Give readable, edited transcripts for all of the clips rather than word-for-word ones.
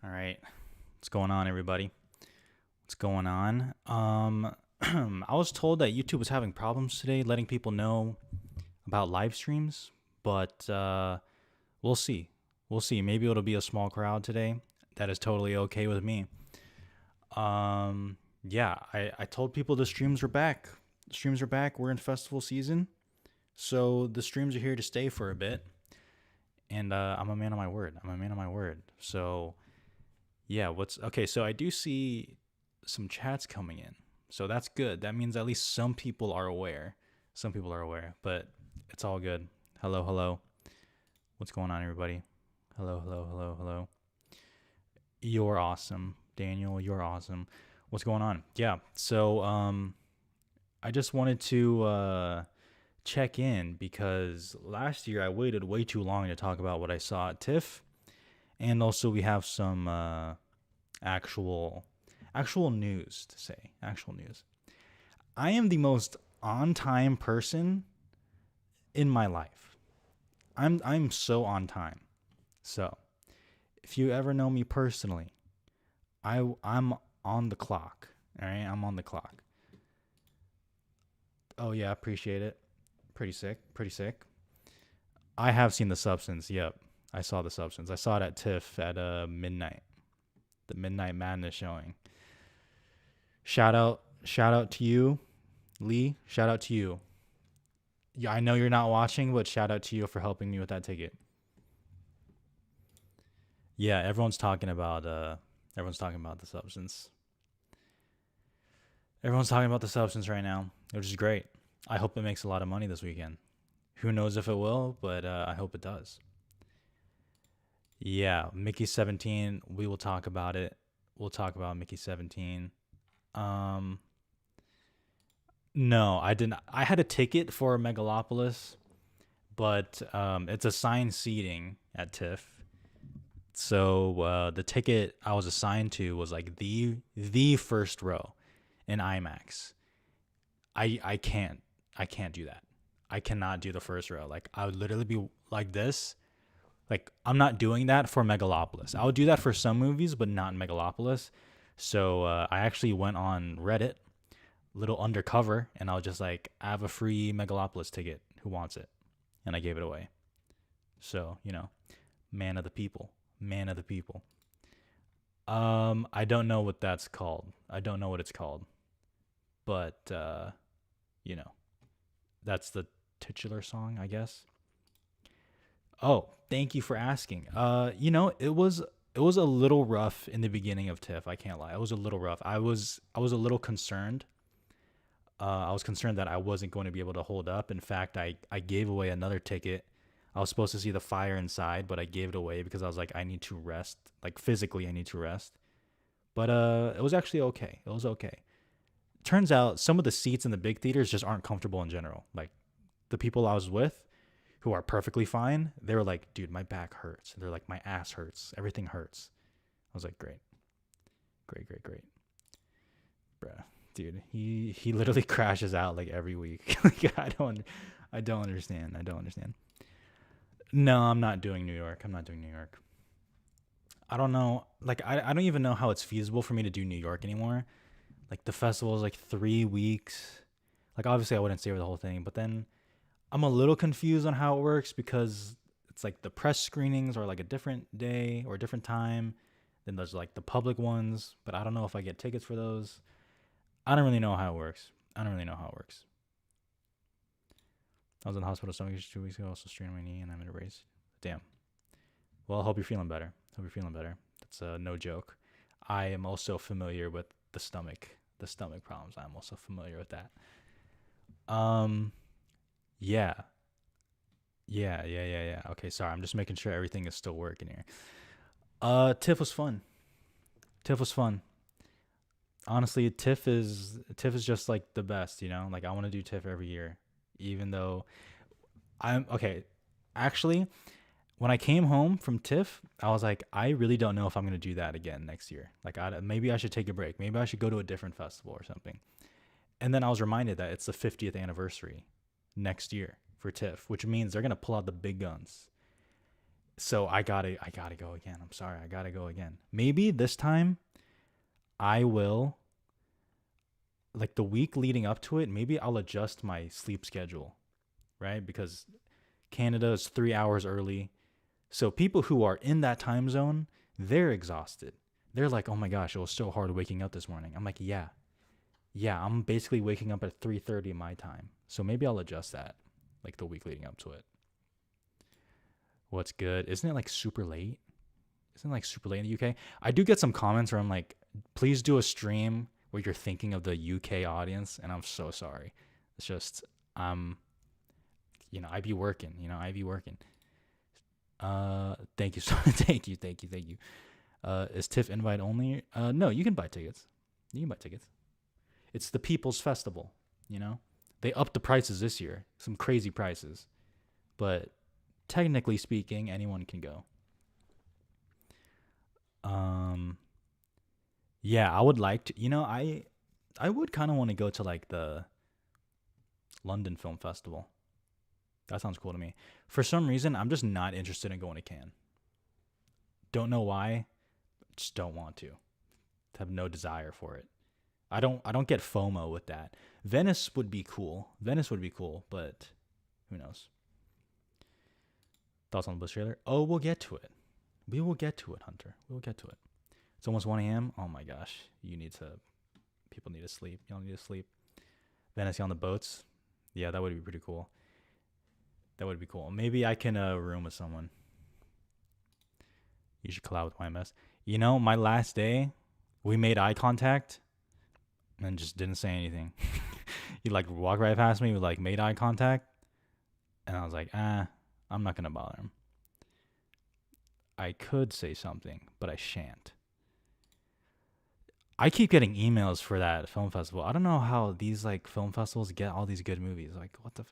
All right. What's going on, everybody? What's going on? I was told that YouTube was having problems today letting people know about live streams, but we'll see. We'll see. Maybe it'll be a small crowd today. That is totally okay with me. Yeah, I told people the streams are back. The streams are back. We're in festival season. So the streams are here to stay for a bit. And I'm a man of my word. I'm a man of my word. So yeah, what's okay? So I do see some chats coming in, so that's good. That means at least some people are aware. Some people are aware, but it's all good. Hello, hello. What's going on, everybody? Hello, hello, hello, hello. You're awesome, Daniel. You're awesome. What's going on? Yeah. So I just wanted to check in because last year I waited way too long to talk about what I saw at TIFF, and also we have some actual actual news to say. Actual news. I am the most on time person in my life. I'm so on time. So if you ever know me personally, I'm on the clock. All right, I'm on the clock. Oh yeah, appreciate it. Pretty sick. Pretty sick. I have seen the substance. Yep, I saw the substance. I saw it at TIFF at midnight. The Midnight Madness showing. Shout out to you, Lee. Shout out to you. Yeah, I know you're not watching, but shout out to you for helping me with that ticket. Yeah, everyone's talking about the substance. Everyone's talking about the substance right now, which is great. I hope it makes a lot of money this weekend. Who knows if it will, but I hope it does. Yeah, Mickey 17. We will talk about it. We'll talk about Mickey 17. Um, no, I didn't. I had a ticket for Megalopolis, but it's assigned seating at TIFF. So the ticket I was assigned to was like the first row in IMAX. I can't do that. I cannot do the first row. Like I would literally be like this. Like I'm not doing that for Megalopolis. I would do that for some movies, but not in Megalopolis. So I actually went on Reddit, little undercover, and I was just like, I have a free Megalopolis ticket. Who wants it? And I gave it away. So man of the people, man of the people. I don't know what that's called. I don't know what it's called, but you know, that's the titular song, I guess. Oh, thank you for asking. It was a little rough in the beginning of TIFF. I can't lie. It was a little rough. I was a little concerned. I was concerned that I wasn't going to be able to hold up. In fact, I gave away another ticket. I was supposed to see the fire inside, but I gave it away because I was like, I need to rest. Like physically, I need to rest. But it was actually okay. It was okay. Turns out some of the seats in the big theaters just aren't comfortable in general. Like the people I was with, who are perfectly fine, they were like, dude, my back hurts. They're like, my ass hurts. Everything hurts. I was like, great, great, great, great. Bruh, dude, he literally crashes out like every week. Like I don't understand. I don't understand. No, I'm not doing New York. I'm not doing New York. I don't know. Like I don't even know how it's feasible for me to do New York anymore. Like the festival is like 3 weeks. Like obviously I wouldn't stay for the whole thing, but then I'm a little confused on how it works because it's like the press screenings are like a different day or a different time. Then there's like the public ones, but I don't know if I get tickets for those. I don't really know how it works. I don't really know how it works. I was in the hospital stomach issues 2 weeks ago, also strained my knee, and I'm in a brace. Damn. Well, I hope you're feeling better. Hope you're feeling better. That's no joke. I am also familiar with the stomach problems. I'm also familiar with that. Um, yeah, yeah. Okay, sorry. I'm just making sure everything is still working here. TIFF was fun. TIFF was fun. Honestly, TIFF is just like the best. Like I want to do TIFF every year, even though I'm okay. Actually, when I came home from TIFF, I was like, I really don't know if I'm gonna do that again next year. Like, maybe I should take a break. Maybe I should go to a different festival or something. And then I was reminded that it's the 50th anniversary next year for TIFF, which means they're gonna pull out the big guns. So I gotta go again. I'm sorry, I gotta go again. Maybe this time I will, like the week leading up to it, maybe I'll adjust my sleep schedule, right? Because Canada is 3 hours early. So people who are in that time zone, they're exhausted. They're like, oh my gosh, it was so hard waking up this morning. I'm like, yeah, yeah, I'm basically waking up at 3:30 my time. So maybe I'll adjust that, like the week leading up to it. What's good? Isn't it like super late? Isn't it like super late in the UK? I do get some comments where I'm like, please do a stream where you're thinking of the UK audience, and I'm so sorry. It's just I be working, I be working. Thank you, thank you. Is TIFF invite only? No, you can buy tickets. You can buy tickets. It's the People's Festival, you know? They upped the prices this year, some crazy prices. But technically speaking, anyone can go. Um, yeah, I would like to. I would kind of want to go to like the London Film Festival. That sounds cool to me. For some reason, I'm just not interested in going to Cannes. Don't know why. Just don't want to. Have no desire for it. I don't get FOMO with that. Venice would be cool. Venice would be cool, but who knows? Thoughts on the Blitz trailer? Oh, we'll get to it. We will get to it, Hunter. We will get to it. It's almost 1 a.m. Oh my gosh. People need to sleep. Y'all need to sleep. Venice on the boats. Yeah, that would be pretty cool. That would be cool. Maybe I can room with someone. You should collab with YMS. My last day, we made eye contact and just didn't say anything. He like walked right past me, we like made eye contact, and I was like, I'm not gonna bother him. I could say something, but I shan't. I keep getting emails for that film festival. I don't know how these like film festivals get all these good movies. Like, what the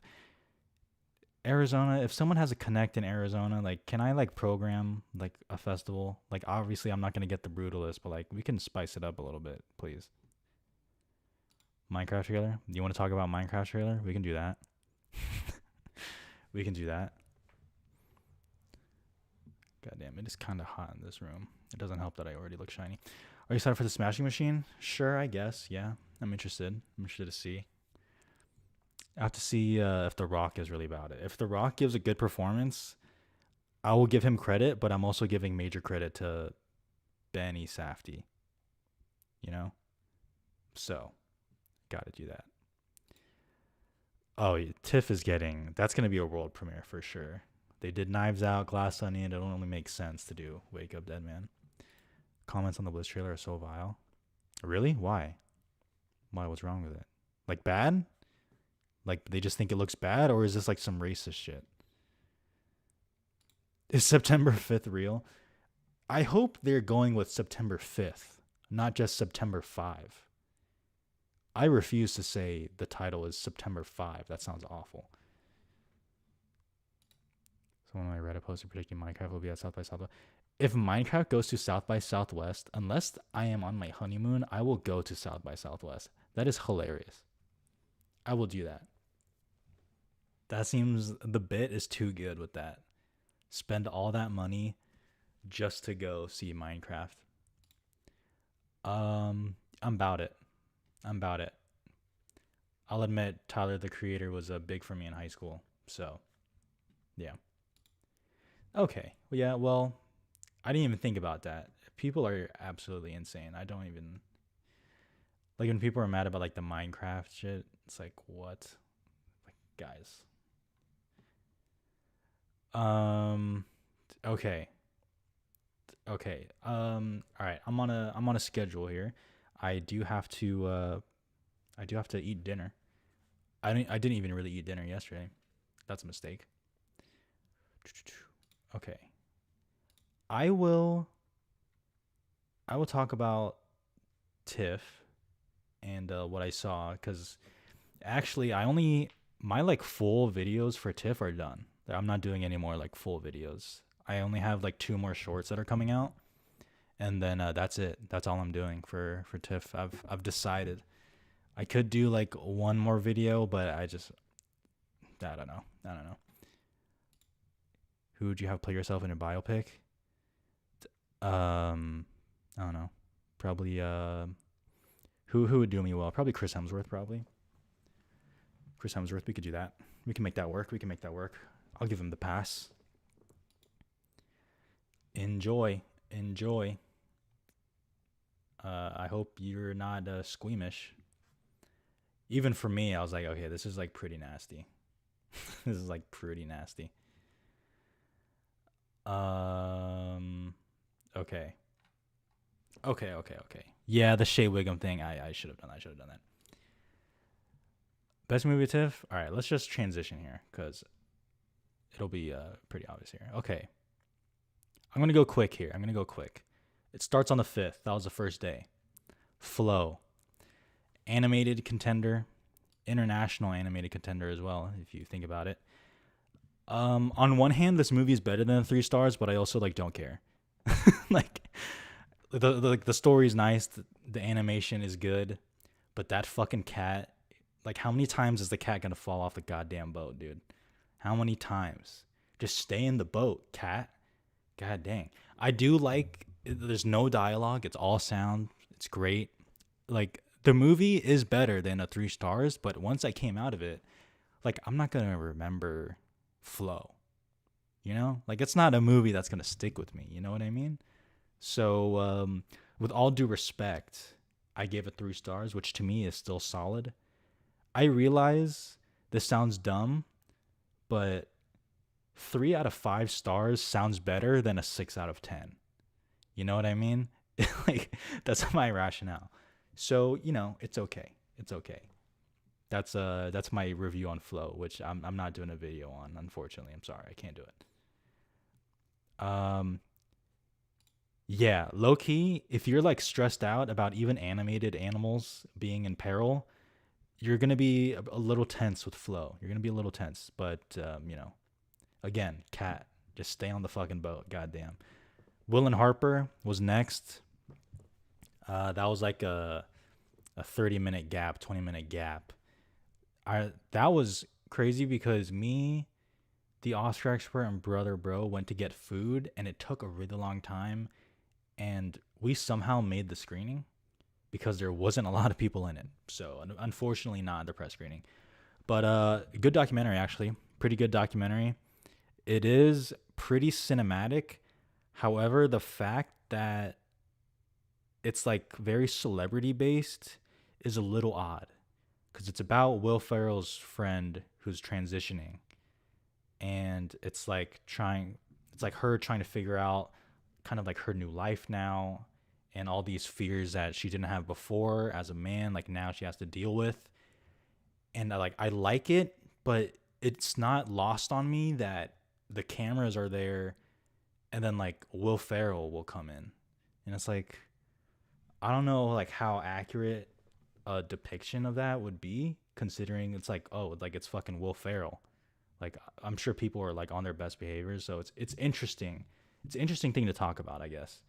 Arizona, if someone has a connect in Arizona, like, can I like program like a festival? Like, obviously, I'm not gonna get the brutalist, but like, we can spice it up a little bit, please. Minecraft trailer. You want to talk about Minecraft trailer? We can do that. We can do that. God damn, it is kind of hot in this room. It doesn't help that I already look shiny. Are you excited for the Smashing Machine? Sure, I guess. Yeah, I'm interested. I'm interested to see. I have to see if The Rock is really about it. If The Rock gives a good performance, I will give him credit, but I'm also giving major credit to Benny Safdie. So, gotta do that. Oh, TIFF is that's gonna be a world premiere for sure. They did Knives Out, Glass Onion. It only makes sense to do Wake Up Dead Man. Comments on the Blitz trailer are so vile. Really? Why? Why? What's wrong with it? Like bad? Like they just think it looks bad, or is this like some racist shit? Is September 5th real? I hope they're going with September 5th, not just September 5. I refuse to say the title is September 5. That sounds awful. Someone on my Reddit posted predicting Minecraft will be at South by Southwest. If Minecraft goes to South by Southwest, unless I am on my honeymoon, I will go to South by Southwest. That is hilarious. I will do that. That seems, the bit is too good with that. Spend all that money just to go see Minecraft. I'm about it. I'll admit Tyler the Creator was big for me in high school. So, yeah. Okay. Well, yeah, well, I didn't even think about that. People are absolutely insane. I don't even like when people are mad about like the Minecraft shit. It's like, what? Like, guys. Okay. All right. I'm on a schedule here. I do have to eat dinner. I didn't even really eat dinner yesterday. That's a mistake. Okay. I will talk about TIFF and what I saw, cuz actually my like full videos for TIFF are done. I'm not doing any more like full videos. I only have like 2 more shorts that are coming out, and then that's it. That's all I'm doing for TIFF. I've decided I could do like one more video, but I don't know. Who would you have play yourself in a biopic? I don't know. Probably who would do me well? Probably Chris Hemsworth. Probably Chris Hemsworth. We could do that. We can make that work. We can make that work. I'll give him the pass. Enjoy. Enjoy. I hope you're not squeamish. Even for me, I was like, okay, this is like pretty nasty. This is like pretty nasty. Okay. Okay. Yeah, the Shea Wiggum thing. I should have done. I should have done that. Best movie TIFF. All right, let's just transition here because it'll be pretty obvious here. Okay, I'm gonna go quick here. I'm gonna go quick. It starts on the 5th. That was the first day. Flow, animated contender, international animated contender as well. If you think about it. On one hand, this movie is better than 3 stars, but I also like don't care. Like the story's nice, the animation is good, but that fucking cat, like how many times is the cat gonna fall off the goddamn boat, dude? How many times? Just stay in the boat, cat. God dang. I do like there's no dialogue, it's all sound. It's great. Like the movie is better than a 3 stars, but once I came out of it, like I'm not gonna remember flow. You know? Like it's not a movie that's gonna stick with me, you know what I mean? So with all due respect, I gave it 3 stars, which to me is still solid. I realize this sounds dumb, but 3 out of 5 stars sounds better than a 6 out of 10. You know what I mean? Like that's my rationale. So, you know, it's okay. It's okay. That's my review on Flow, which I'm not doing a video on, unfortunately. I'm sorry, I can't do it. Yeah, low key, if you're like stressed out about even animated animals being in peril, you're gonna be a little tense with Flow. You're gonna be a little tense, but you know, again, cat, just stay on the fucking boat. Goddamn. Will and Harper was next. That was like a 30-minute gap, 20-minute gap. That was crazy because me, the Oscar expert, and brother bro went to get food, and it took a really long time, and we somehow made the screening because there wasn't a lot of people in it. So unfortunately, not the press screening. But good documentary, actually. Pretty good documentary. It is pretty cinematic. However, the fact that it's like very celebrity based is a little odd because it's about Will Ferrell's friend who's transitioning, and it's like her trying to figure out kind of like her new life now and all these fears that she didn't have before as a man, like now she has to deal with. And I like it, but it's not lost on me that the cameras are there and then like Will Ferrell will come in. And it's like, I don't know like how accurate a depiction of that would be, considering it's like, oh, like it's fucking Will Ferrell. Like I'm sure people are like on their best behaviors, so it's interesting. It's an interesting thing to talk about, I guess.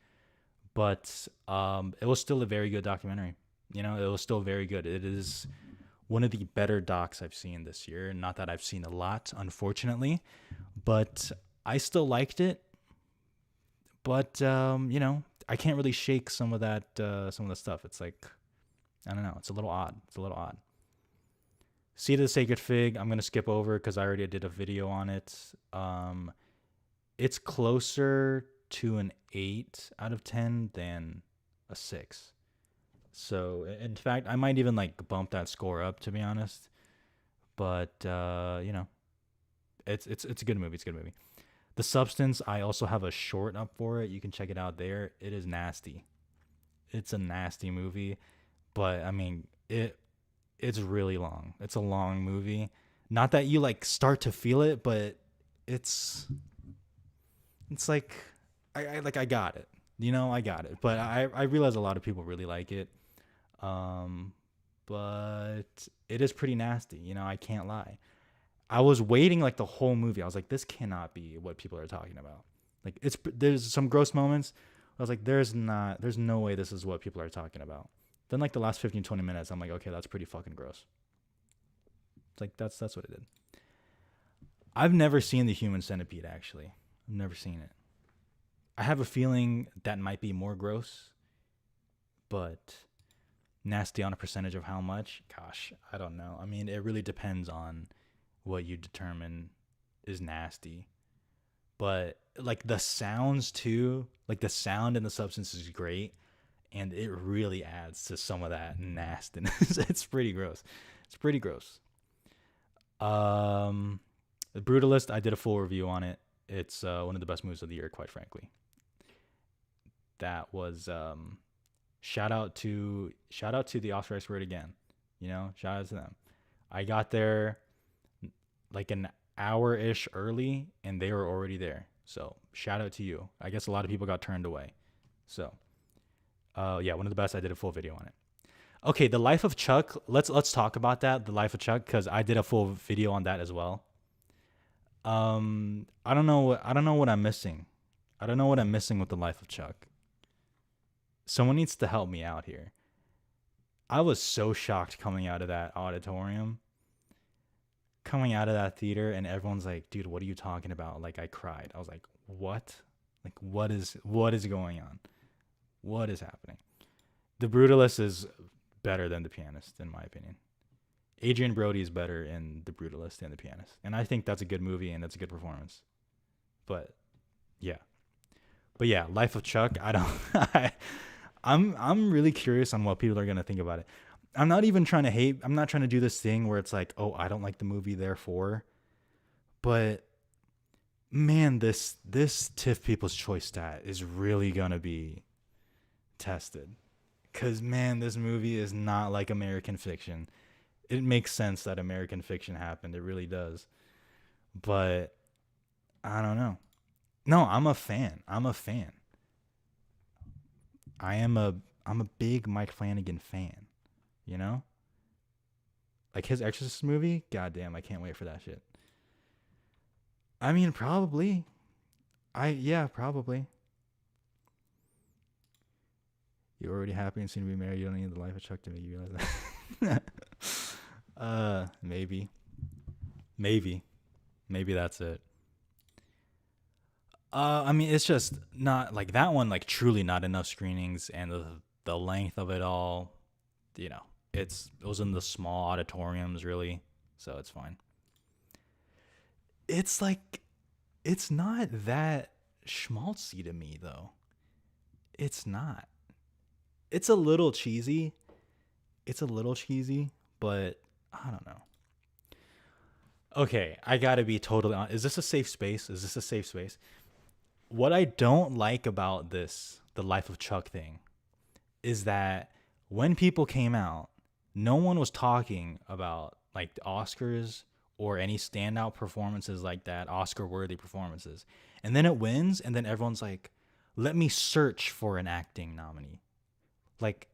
But it was still a very good documentary. You know, it was still very good. It is one of the better docs I've seen this year. Not that I've seen a lot, unfortunately, but I still liked it. But you know, I can't really shake some of that, some of the stuff. It's like, I don't know. It's a little odd. It's a little odd. Seed of the Sacred Fig, I'm gonna skip over because I already did a video on it. It's closer to an 8 out of 10 than a 6. So in fact, I might even like bump that score up, to be honest. But you know, it's a good movie. It's a good movie. The Substance, I also have a short up for it. You can check it out there. It is nasty. It's a nasty movie, but I mean it's really long. It's a long movie. Not that you like start to feel it, but it's like I got it. You know, I got it. But I realize a lot of people really like it. But it is pretty nasty, you know, I can't lie. I was waiting like the whole movie. I was like, this cannot be what people are talking about. Like there's some gross moments. I was like, there's no way this is what people are talking about. Then like the last 15, 20 minutes, I'm like, okay, that's pretty fucking gross. It's like that's what it did. I've never seen The Human Centipede, actually. I've never seen it. I have a feeling that might be more gross, but nasty on a percentage of how much? Gosh, I don't know. I mean, it really depends on what you determine is nasty. But like the sounds too, like the sound and the substance is great, and it really adds to some of that nastiness. It's pretty gross. It's pretty gross. Um, the Brutalist, I did a full review on it. It's one of the best movies of the year, quite frankly. That was shout out to the Oscar expert again. You know, shout out to them. I got there like an hour ish early, and they were already there. So shout out to you. I guess a lot of people got turned away. So yeah, one of the best. I did a full video on it. Okay, the Life of Chuck. Let's talk about that. The Life of Chuck, because I did a full video on that as well. I don't know what I'm missing. I don't know what I'm missing with the Life of Chuck. Someone needs to help me out here. I was so shocked coming out of that auditorium, coming out of that theater, and everyone's like, "Dude, what are you talking about?" Like, I cried. I was like, "What? Like, what is going on? What is happening?" The Brutalist is better than The Pianist, in my opinion. Adrian Brody is better in The Brutalist than The Pianist, and I think that's a good movie and that's a good performance. But yeah, but yeah, Life of Chuck. I don't. I'm really curious on what people are gonna think about it. I'm not even trying to hate. I'm not trying to do this thing where it's like, oh, I don't like the movie, therefore. But man, this TIFF People's Choice stat is really gonna be tested. Cause man, this movie is not like American Fiction. It makes sense that American Fiction happened. It really does. But I don't know. No, I'm a fan. I'm a fan. I am a I'm a big Mike Flanagan fan. You know? Like his Exorcist movie, goddamn, I can't wait for that shit. I mean, probably. Yeah, probably. You're already happy and soon to be married. You don't need the Life of Chuck to make you realize that. Maybe. Maybe. Maybe that's it. I mean, it's just not like that one. Like, truly, not enough screenings, and the length of it all. You know, it was in the small auditoriums, really, so it's fine. It's like it's not that schmaltzy to me though. It's not. It's a little cheesy. It's a little cheesy, but I don't know. Okay, I gotta be totally honest. Is this a safe space? Is this a safe space? What I don't like about this, the Life of Chuck thing, is that when people came out, no one was talking about like the Oscars or any standout performances like that, Oscar worthy performances. And then it wins, and then everyone's like, let me search for an acting nominee. Like,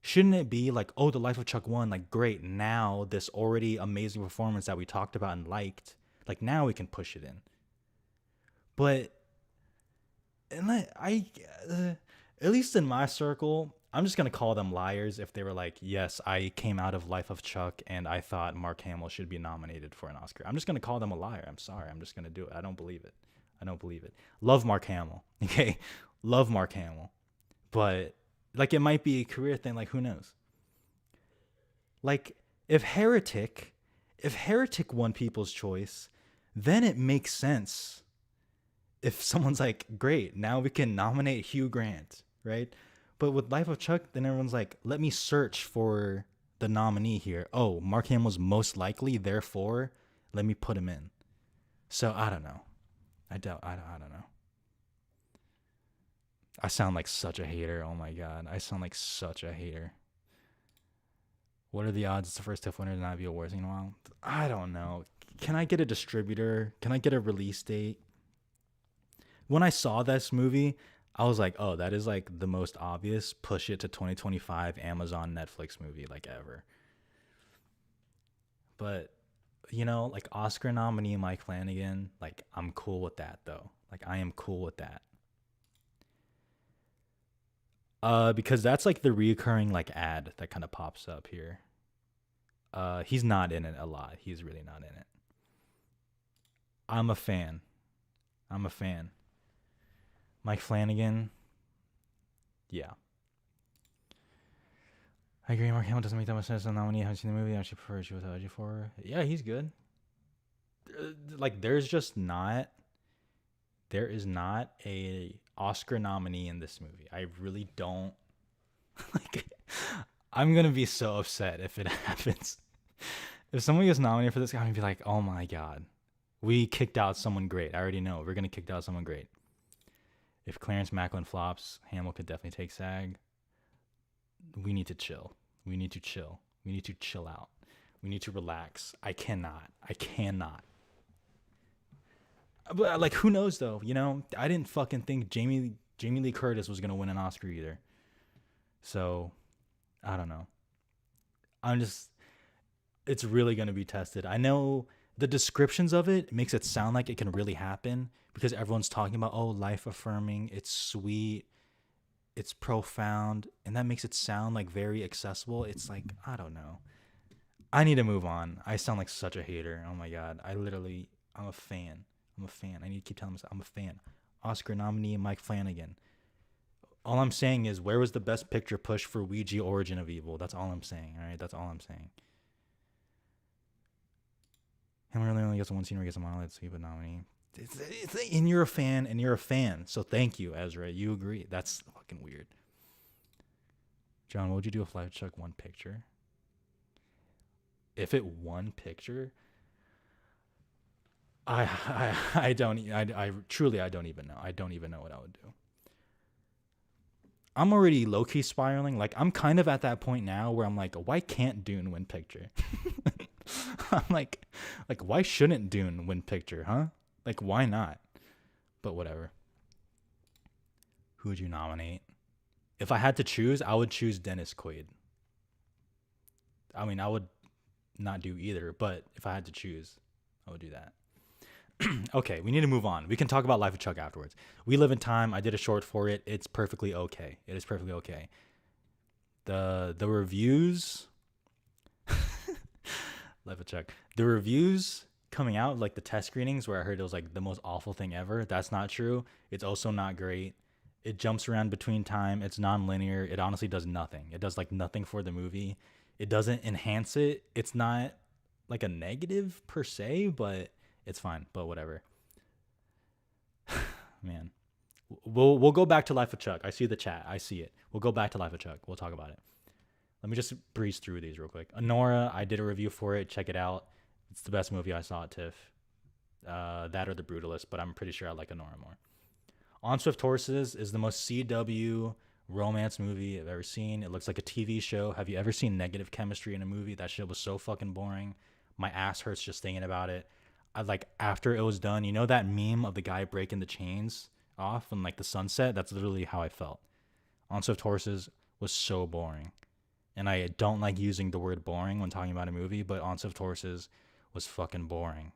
shouldn't it be like, oh, The Life of Chuck won, like, great, now this already amazing performance that we talked about and liked, like, now we can push it in. But and at least in my circle, I'm just gonna call them liars if they were like, yes, I came out of Life of Chuck and I thought Mark Hamill should be nominated for an Oscar. I'm just gonna call them a liar. I'm sorry. I'm just gonna do it. I don't believe it. I don't believe it. Love Mark Hamill. Okay, love Mark Hamill, but like it might be a career thing. Like who knows? Like if Heretic won People's Choice, then it makes sense. If someone's like, great, now we can nominate Hugh Grant, right? But with Life of Chuck, then everyone's like, let me search for the nominee here. Oh, Mark Hamill's most likely, therefore, let me put him in. So I don't know. I don't know. I sound like such a hater. Oh my god, I sound like such a hater. What are the odds it's the first TIFF winner to not be awards in a while? I don't know. Can I get a distributor? Can I get a release date? When I saw this movie, I was like, oh, that is like the most obvious push it to 2025 Amazon Netflix movie like ever. But, you know, like Oscar nominee Mike Flanagan, like I'm cool with that though. Like I am cool with that. Because that's like the reoccurring like ad that kind of pops up here. He's not in it a lot. He's really not in it. I'm a fan. I'm a fan. Mike Flanagan, yeah. I agree. Mark Hamill doesn't make that much sense. The nominee. I haven't seen the movie. I actually prefer she without you for. Yeah, he's good. Like, there is not a Oscar nominee in this movie. I really don't like. I'm gonna be so upset if it happens. If someone gets nominated for this, I'm gonna be like, oh my god, we kicked out someone great. I already know we're gonna kick out someone great. If Clarence Macklin flops, Hamill could definitely take SAG. We need to chill. We need to chill. We need to chill out. We need to relax. I cannot. But like, who knows though? You know, I didn't fucking think Jamie Lee Curtis was gonna win an Oscar either. So I don't know. I'm just. It's really gonna be tested. I know the descriptions of it makes it sound like it can really happen because everyone's talking about, oh, life affirming. It's sweet. It's profound, and that makes it sound like very accessible. It's like, I don't know. I need to move on. I sound like such a hater. Oh my god. I'm a fan. I need to keep telling myself I'm a fan. Oscar nominee Mike Flanagan. All I'm saying is, where was the best picture push for Ouija Origin of Evil? That's all I'm saying. All right, that's all I'm saying. Him really only gets one scene where he gets a monolith, so he would nominee. And you're a fan. So thank you, Ezra. You agree. That's fucking weird. John, what would you do if Life Chuck one picture? If it won picture, I truly I don't even know. I don't even know what I would do. I'm already low key spiraling. Like, I'm kind of at that point now where I'm like, why can't Dune win picture? I'm like, why shouldn't Dune win picture, huh? Like, why not? But whatever. Who would you nominate? If I had to choose, I would choose Dennis Quaid. I mean, I would not do either, but if I had to choose, I would do that. Okay, we need to move on. We can talk about Life of Chuck afterwards. We Live in Time. I did a short for it. It's perfectly okay. It is perfectly okay. The reviews, Life of Chuck. The reviews coming out, like the test screenings where I heard it was like the most awful thing ever. That's not true. It's also not great. It jumps around between time. It's non-linear. It honestly does nothing. It does like nothing for the movie. It doesn't enhance it. It's not like a negative per se, but it's fine. But whatever. Man. We'll go back to Life of Chuck. I see the chat. I see it. We'll go back to Life of Chuck. We'll talk about it. Let me just breeze through these real quick. Honora, I did a review for it. Check it out. It's the best movie I saw at TIFF. That or The Brutalist, but I'm pretty sure I like Honora more. On Swift Horses is the most CW romance movie I've ever seen. It looks like a TV show. Have you ever seen negative chemistry in a movie? That shit was so fucking boring. My ass hurts just thinking about it. I like, after it was done, you know that meme of the guy breaking the chains off and like the sunset? That's literally how I felt. On Swift Horses was so boring. And I don't like using the word boring when talking about a movie, but On Swift Horses was fucking boring.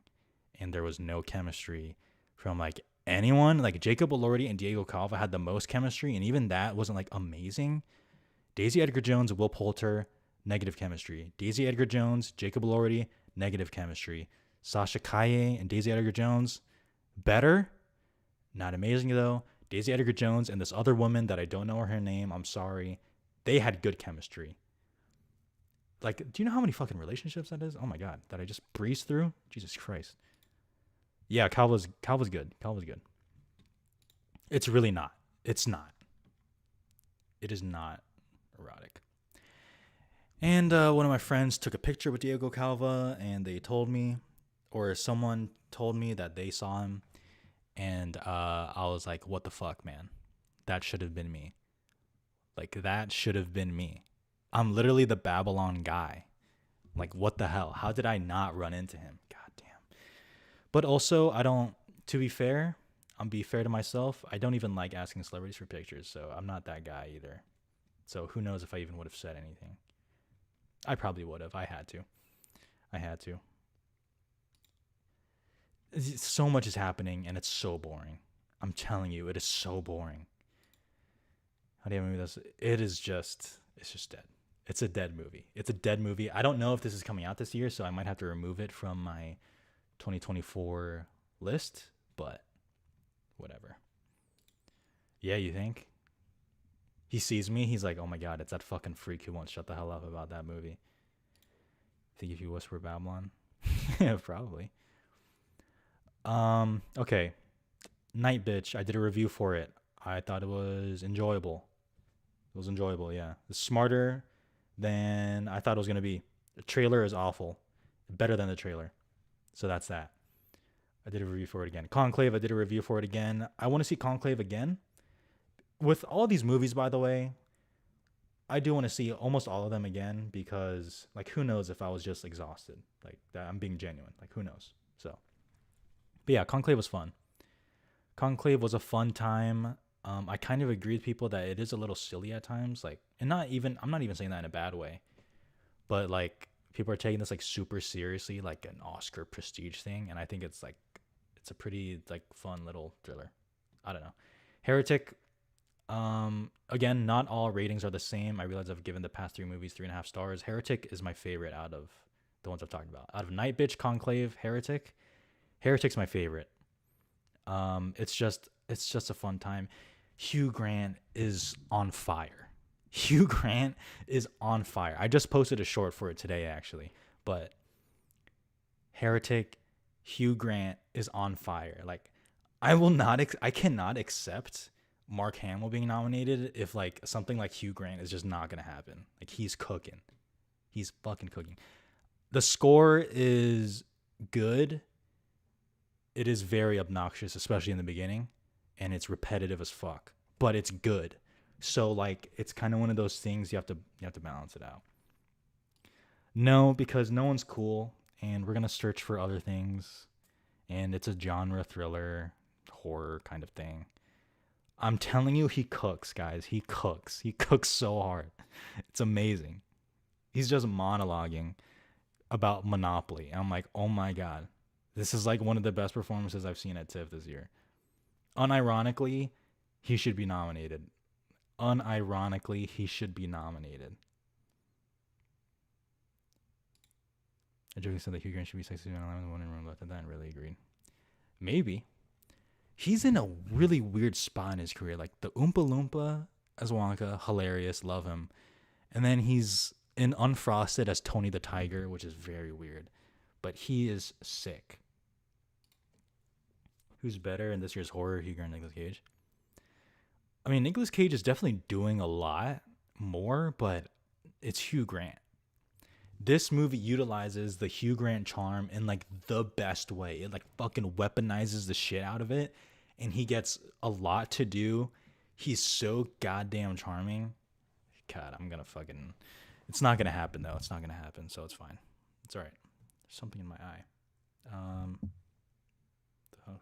And there was no chemistry from like anyone. Like Jacob Elordi and Diego Calva had the most chemistry, and even that wasn't like amazing. Daisy Edgar Jones, Will Poulter, negative chemistry. Daisy Edgar Jones, Jacob Elordi, negative chemistry. Sasha Kaye and Daisy Edgar Jones, better. Not amazing though. Daisy Edgar Jones and this other woman that I don't know her name, I'm sorry, they had good chemistry. Like, do you know how many fucking relationships that is? Oh my god, that I just breezed through? Jesus Christ. Yeah, Calva's good. Calva's good. It's really not. It's not. It is not erotic. And one of my friends took a picture with Diego Calva, and they told me, or someone told me that they saw him, and I was like, what the fuck, man? That should have been me. Like, that should have been me. I'm literally the Babylon guy. Like, what the hell? How did I not run into him? God damn. But also, to be fair, I'm be fair to myself, I don't even like asking celebrities for pictures, so I'm not that guy either. So who knows if I even would have said anything. I probably would have. I had to. So much is happening, and it's so boring. I'm telling you, it is so boring. How do you remember this? It's just dead. It's a dead movie. I don't know if this is coming out this year, so I might have to remove it from my 2024 list, but Whatever. Yeah, you think? He sees me, he's like, oh my god, it's that fucking freak who won't shut the hell up about that movie. Think if you whisper Babylon? Yeah, probably. Okay. Night Bitch, I did a review for it. I thought it was enjoyable. It was enjoyable, yeah. It's smarter than I thought it was gonna be. The trailer is awful. Better than the trailer. So that's that. I did a review for it again. Conclave, I did a review for it again. I want to see Conclave again. With all these movies, by the way, I do want to see almost all of them again because, like, who knows if I was just exhausted? Like, that, I'm being genuine. Like, who knows? So, but yeah, Conclave was fun. Conclave was a fun time. I kind of agree with people that it is a little silly at times. Like, and I'm not even saying that in a bad way, but like, people are taking this like super seriously, like an Oscar prestige thing, and I think it's a pretty like fun little thriller. I don't know. Heretic. Again, not all ratings are the same. I realize I've given the past 3 movies 3.5 stars. Heretic is my favorite out of the ones I've talked about. Out of Night Bitch, Conclave, Heretic's my favorite. It's just a fun time. Hugh Grant is on fire. Hugh Grant is on fire. I just posted a short for it today, actually. But Heretic, Hugh Grant is on fire. Like, I cannot accept Mark Hamill being nominated if like something like Hugh Grant is just not gonna happen. Like, he's cooking. He's fucking cooking. The score is good. It is very obnoxious, especially in the beginning, and it's repetitive as fuck. But it's good. So like, it's kind of one of those things you have to balance it out. No, because no one's cool, and we're gonna search for other things, and it's a genre thriller, horror kind of thing. I'm telling you, he cooks, guys. He cooks. He cooks so hard. It's amazing. He's just monologuing about Monopoly. I'm like, oh my god. This is like one of the best performances I've seen at TIFF this year. Unironically, he should be nominated. Unironically, he should be nominated. I jokingly said that Hugh Grant should be sexy in the one room, but then really agreed. Maybe. He's in a really weird spot in his career. Like, the Oompa Loompa as Wonka, hilarious, love him. And then he's in Unfrosted as Tony the Tiger, which is very weird. But he is sick. Who's better in this year's horror, Hugh Grant or Nicolas Cage? I mean, Nicolas Cage is definitely doing a lot more, but it's Hugh Grant. This movie utilizes the Hugh Grant charm in like the best way. It like fucking weaponizes the shit out of it, and he gets a lot to do. He's so goddamn charming. God, it's not gonna happen though. It's not gonna happen, so it's fine. It's all right. There's something in my eye.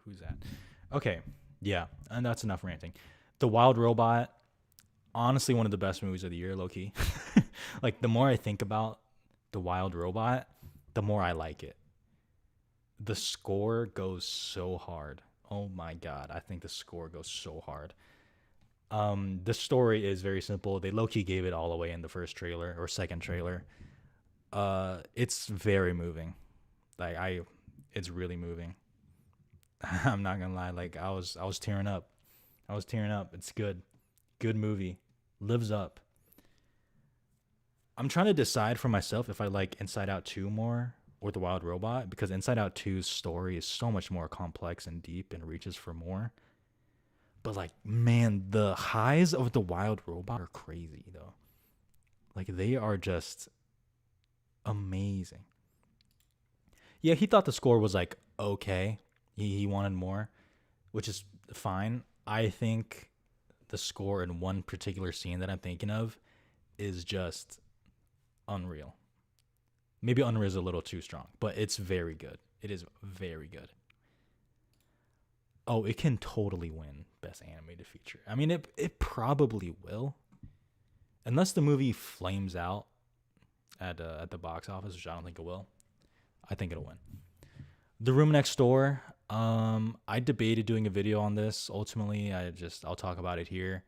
Who's that? Okay, yeah, and that's enough ranting. The Wild Robot, honestly, one of the best movies of the year, low key. Like, the more I think about The Wild Robot, the more I like it. The score goes so hard. Oh my god, I think the score goes so hard. The story is very simple. They low-key gave it all away in the first trailer or second trailer. It's very moving. It's really moving. I'm not gonna lie. Like, I was tearing up. It's good. Good movie. Lives up. I'm trying to decide for myself if I like Inside Out 2 more or The Wild Robot, because Inside Out 2's story is so much more complex and deep and reaches for more. But like, man, the highs of The Wild Robot are crazy though. Like, they are just amazing. Yeah, he thought the score was like okay. He wanted more, which is fine. I think the score in one particular scene that I'm thinking of is just unreal. Maybe unreal is a little too strong, but it's very good. It is very good. Oh, it can totally win Best Animated Feature. I mean, it probably will, unless the movie flames out at the box office, which I don't think it will. I think it'll win. The Room Next Door. I debated doing a video on this. Ultimately, I'll talk about it here.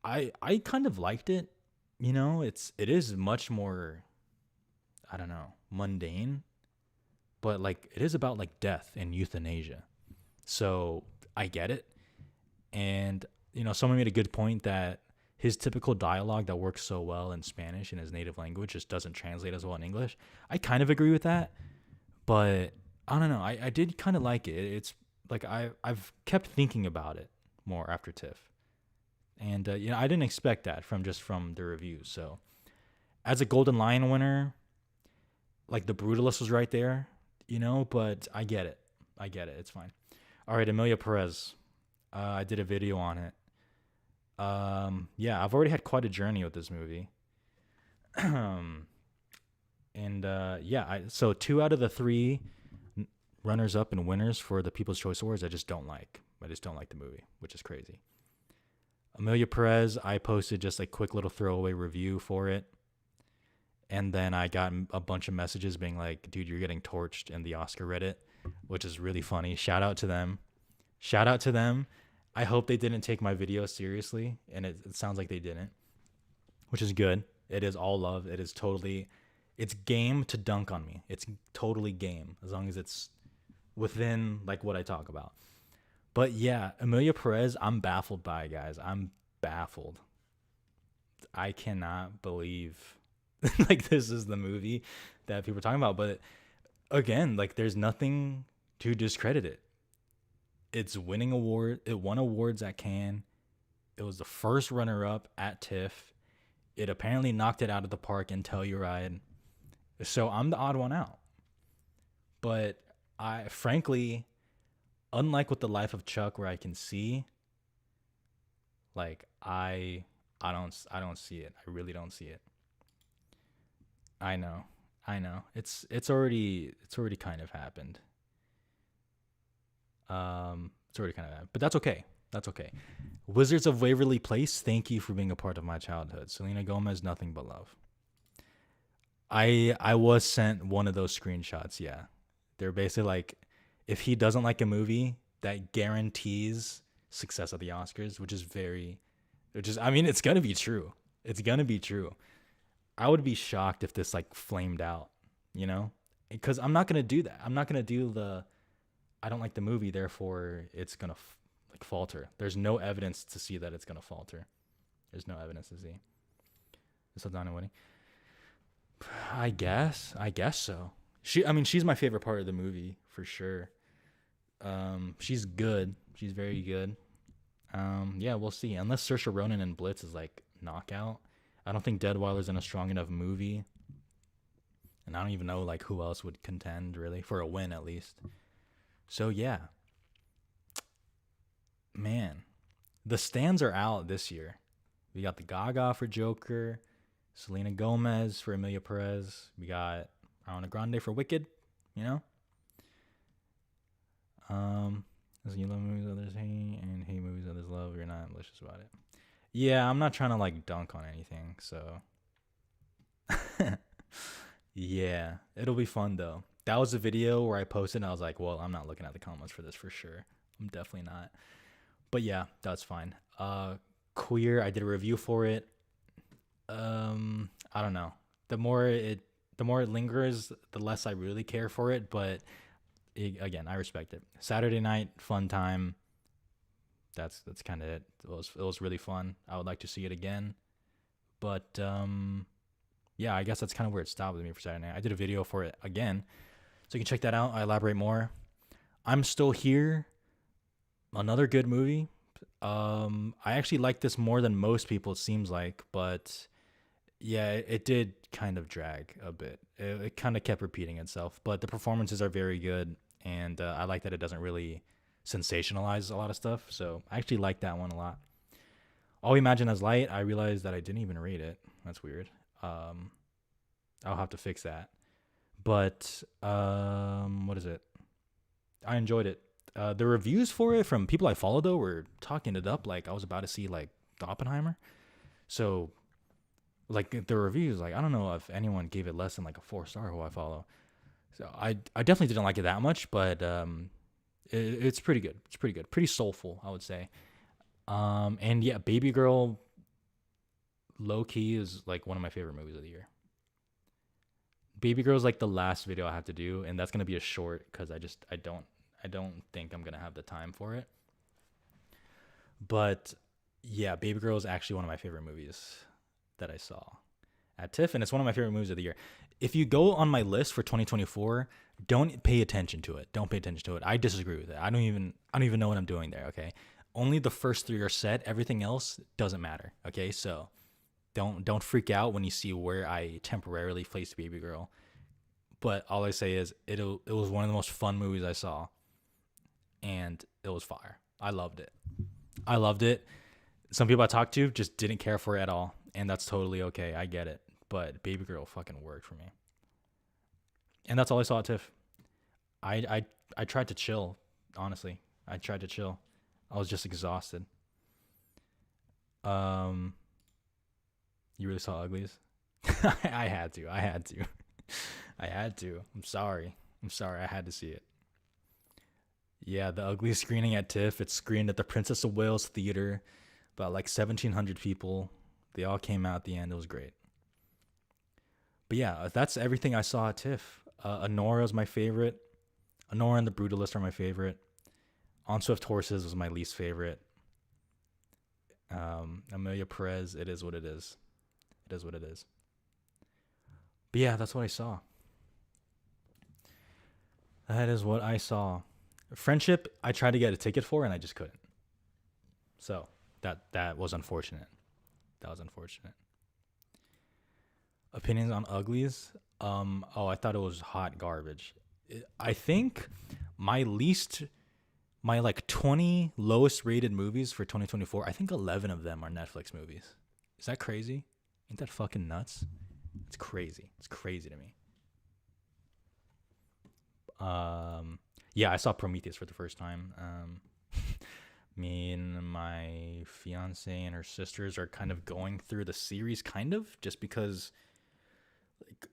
I kind of liked it. You know, it is much more, I don't know, mundane, but like, it is about like death and euthanasia. So I get it. And, someone made a good point that his typical dialogue that works so well in Spanish in his native language just doesn't translate as well in English. I kind of agree with that, but I don't know. I did kind of like it. It's like I've kept thinking about it more after TIFF. And, I didn't expect that from the reviews. So as a Golden Lion winner, like the Brutalist was right there, but I get it. I get it. It's fine. All right, Emilia Perez. I did a video on it. Yeah, I've already had quite a journey with this movie. And yeah, so 2 out of the 3 runners up and winners for the People's Choice Awards, I just don't like. I just don't like the movie, which is crazy. Emilia Perez, I posted just a quick little throwaway review for it. And then I got a bunch of messages being like, dude, you're getting torched in the Oscar Reddit, which is really funny. Shout out to them. Shout out to them. I hope they didn't take my video seriously. And it sounds like they didn't, which is good. It is all love. It is totally, it's game to dunk on me. It's totally game as long as it's within like what I talk about. But yeah, Emilia Perez, I'm baffled by, guys. I'm baffled. I cannot believe like this is the movie that people are talking about. But again, like there's nothing to discredit it. It's winning award. It won awards at Cannes. It was the first runner-up at TIFF. It apparently knocked it out of the park in Telluride. So I'm the odd one out. But I frankly, unlike with The Life of Chuck, where I can see, like I don't see it. I really don't see it. I know. It's already kind of happened. It's already kind of happened, but that's okay. That's okay. Wizards of Waverly Place, thank you for being a part of my childhood. Selena Gomez, nothing but love. I was sent one of those screenshots. Yeah, they're basically like, if he doesn't like a movie, that guarantees success at the Oscars, I mean, it's gonna be true. It's gonna be true. I would be shocked if this like flamed out, because I'm not gonna do that. I'm not gonna do I don't like the movie, therefore it's gonna like falter. There's no evidence to see that it's gonna falter. There's no evidence to see. Is Donna winning? I guess so. She's my favorite part of the movie for sure. She's good. She's very good. Yeah, we'll see. Unless Saoirse Ronan in Blitz is like knockout, I don't think Deadweiler's in a strong enough movie. And I don't even know like who else would contend really for a win at least. So yeah. Man, the stands are out this year. We got the Gaga for Joker, Selena Gomez for Emilia Perez. We got Ariana Grande for Wicked, You love movies others hate and hate movies others love. You're not malicious about it. Yeah, I'm not trying to like dunk on anything, so yeah, it'll be fun though. That was a video where I posted and I was like, well, I'm not looking at the comments for this for sure. I'm definitely not. But yeah, that's fine. Queer, I did a review for it. I don't know. The more it lingers, the less I really care for it, but again, I respect it. Saturday night, fun time. That's kind of it. It was really fun. I would like to see it again. But yeah, I guess that's kind of where it stopped with me for Saturday night. I did a video for it again, so you can check that out. I elaborate more. I'm Still Here. Another good movie. I actually like this more than most people, it seems like, but yeah, it did kind of drag a bit. It kind of kept repeating itself, but the performances are very good, and I like that it doesn't really sensationalize a lot of stuff, so I actually like that one a lot. All We Imagine As Light, I realized that I didn't even rate it. That's weird. I'll have to fix that. But what is it? I enjoyed it. The reviews for it from people I follow though were talking it up like I was about to see like the Oppenheimer. So like the reviews, like I don't know if anyone gave it less than like a 4-star who I follow. So I definitely didn't like it that much, but it's pretty good. It's pretty good. Pretty soulful, I would say. And yeah, Baby Girl low key is like one of my favorite movies of the year. Baby Girl is like the last video I have to do, and that's gonna be a short because I don't think I'm gonna have the time for it. But yeah, Baby Girl is actually one of my favorite movies that I saw at TIFF, and it's one of my favorite movies of the year. If you go on my list for 2024, don't pay attention to it. Don't pay attention to it. I disagree with it. I don't even know what I'm doing there. Okay, only the first three are set. Everything else doesn't matter. Okay, so don't freak out when you see where I temporarily placed Baby Girl. But all I say is it was one of the most fun movies I saw, and it was fire. I loved it. I loved it. Some people I talked to just didn't care for it at all, and that's totally okay. I get it. But Baby Girl fucking worked for me, and that's all I saw at TIFF. I tried to chill. Honestly, I tried to chill. I was just exhausted. Um, you really saw Uglies? I had to. I had to. I had to. I'm sorry. I'm sorry. I had to see it. Yeah, the Ugly screening at TIFF. It screened at the Princess of Wales Theater. About like 1,700 people. They all came out at the end. It was great. But yeah, that's everything I saw at TIFF. Honora is my favorite. Honora and the Brutalist are my favorite. On Swift Horses was my least favorite. Emilia Perez, it is what it is. It is what it is. But yeah, that's what I saw. That is what I saw. Friendship, I tried to get a ticket for and I just couldn't. So that was unfortunate. That was unfortunate. Opinions on Uglies? I thought it was hot garbage. I think my least my like 20 lowest rated movies for 2024, I think 11 of them are Netflix movies. Is that crazy? Ain't that fucking nuts? It's crazy. It's crazy to me. Yeah, I saw Prometheus for the first time. Me and my fiance and her sisters are kind of going through the series, kind of, just because, like,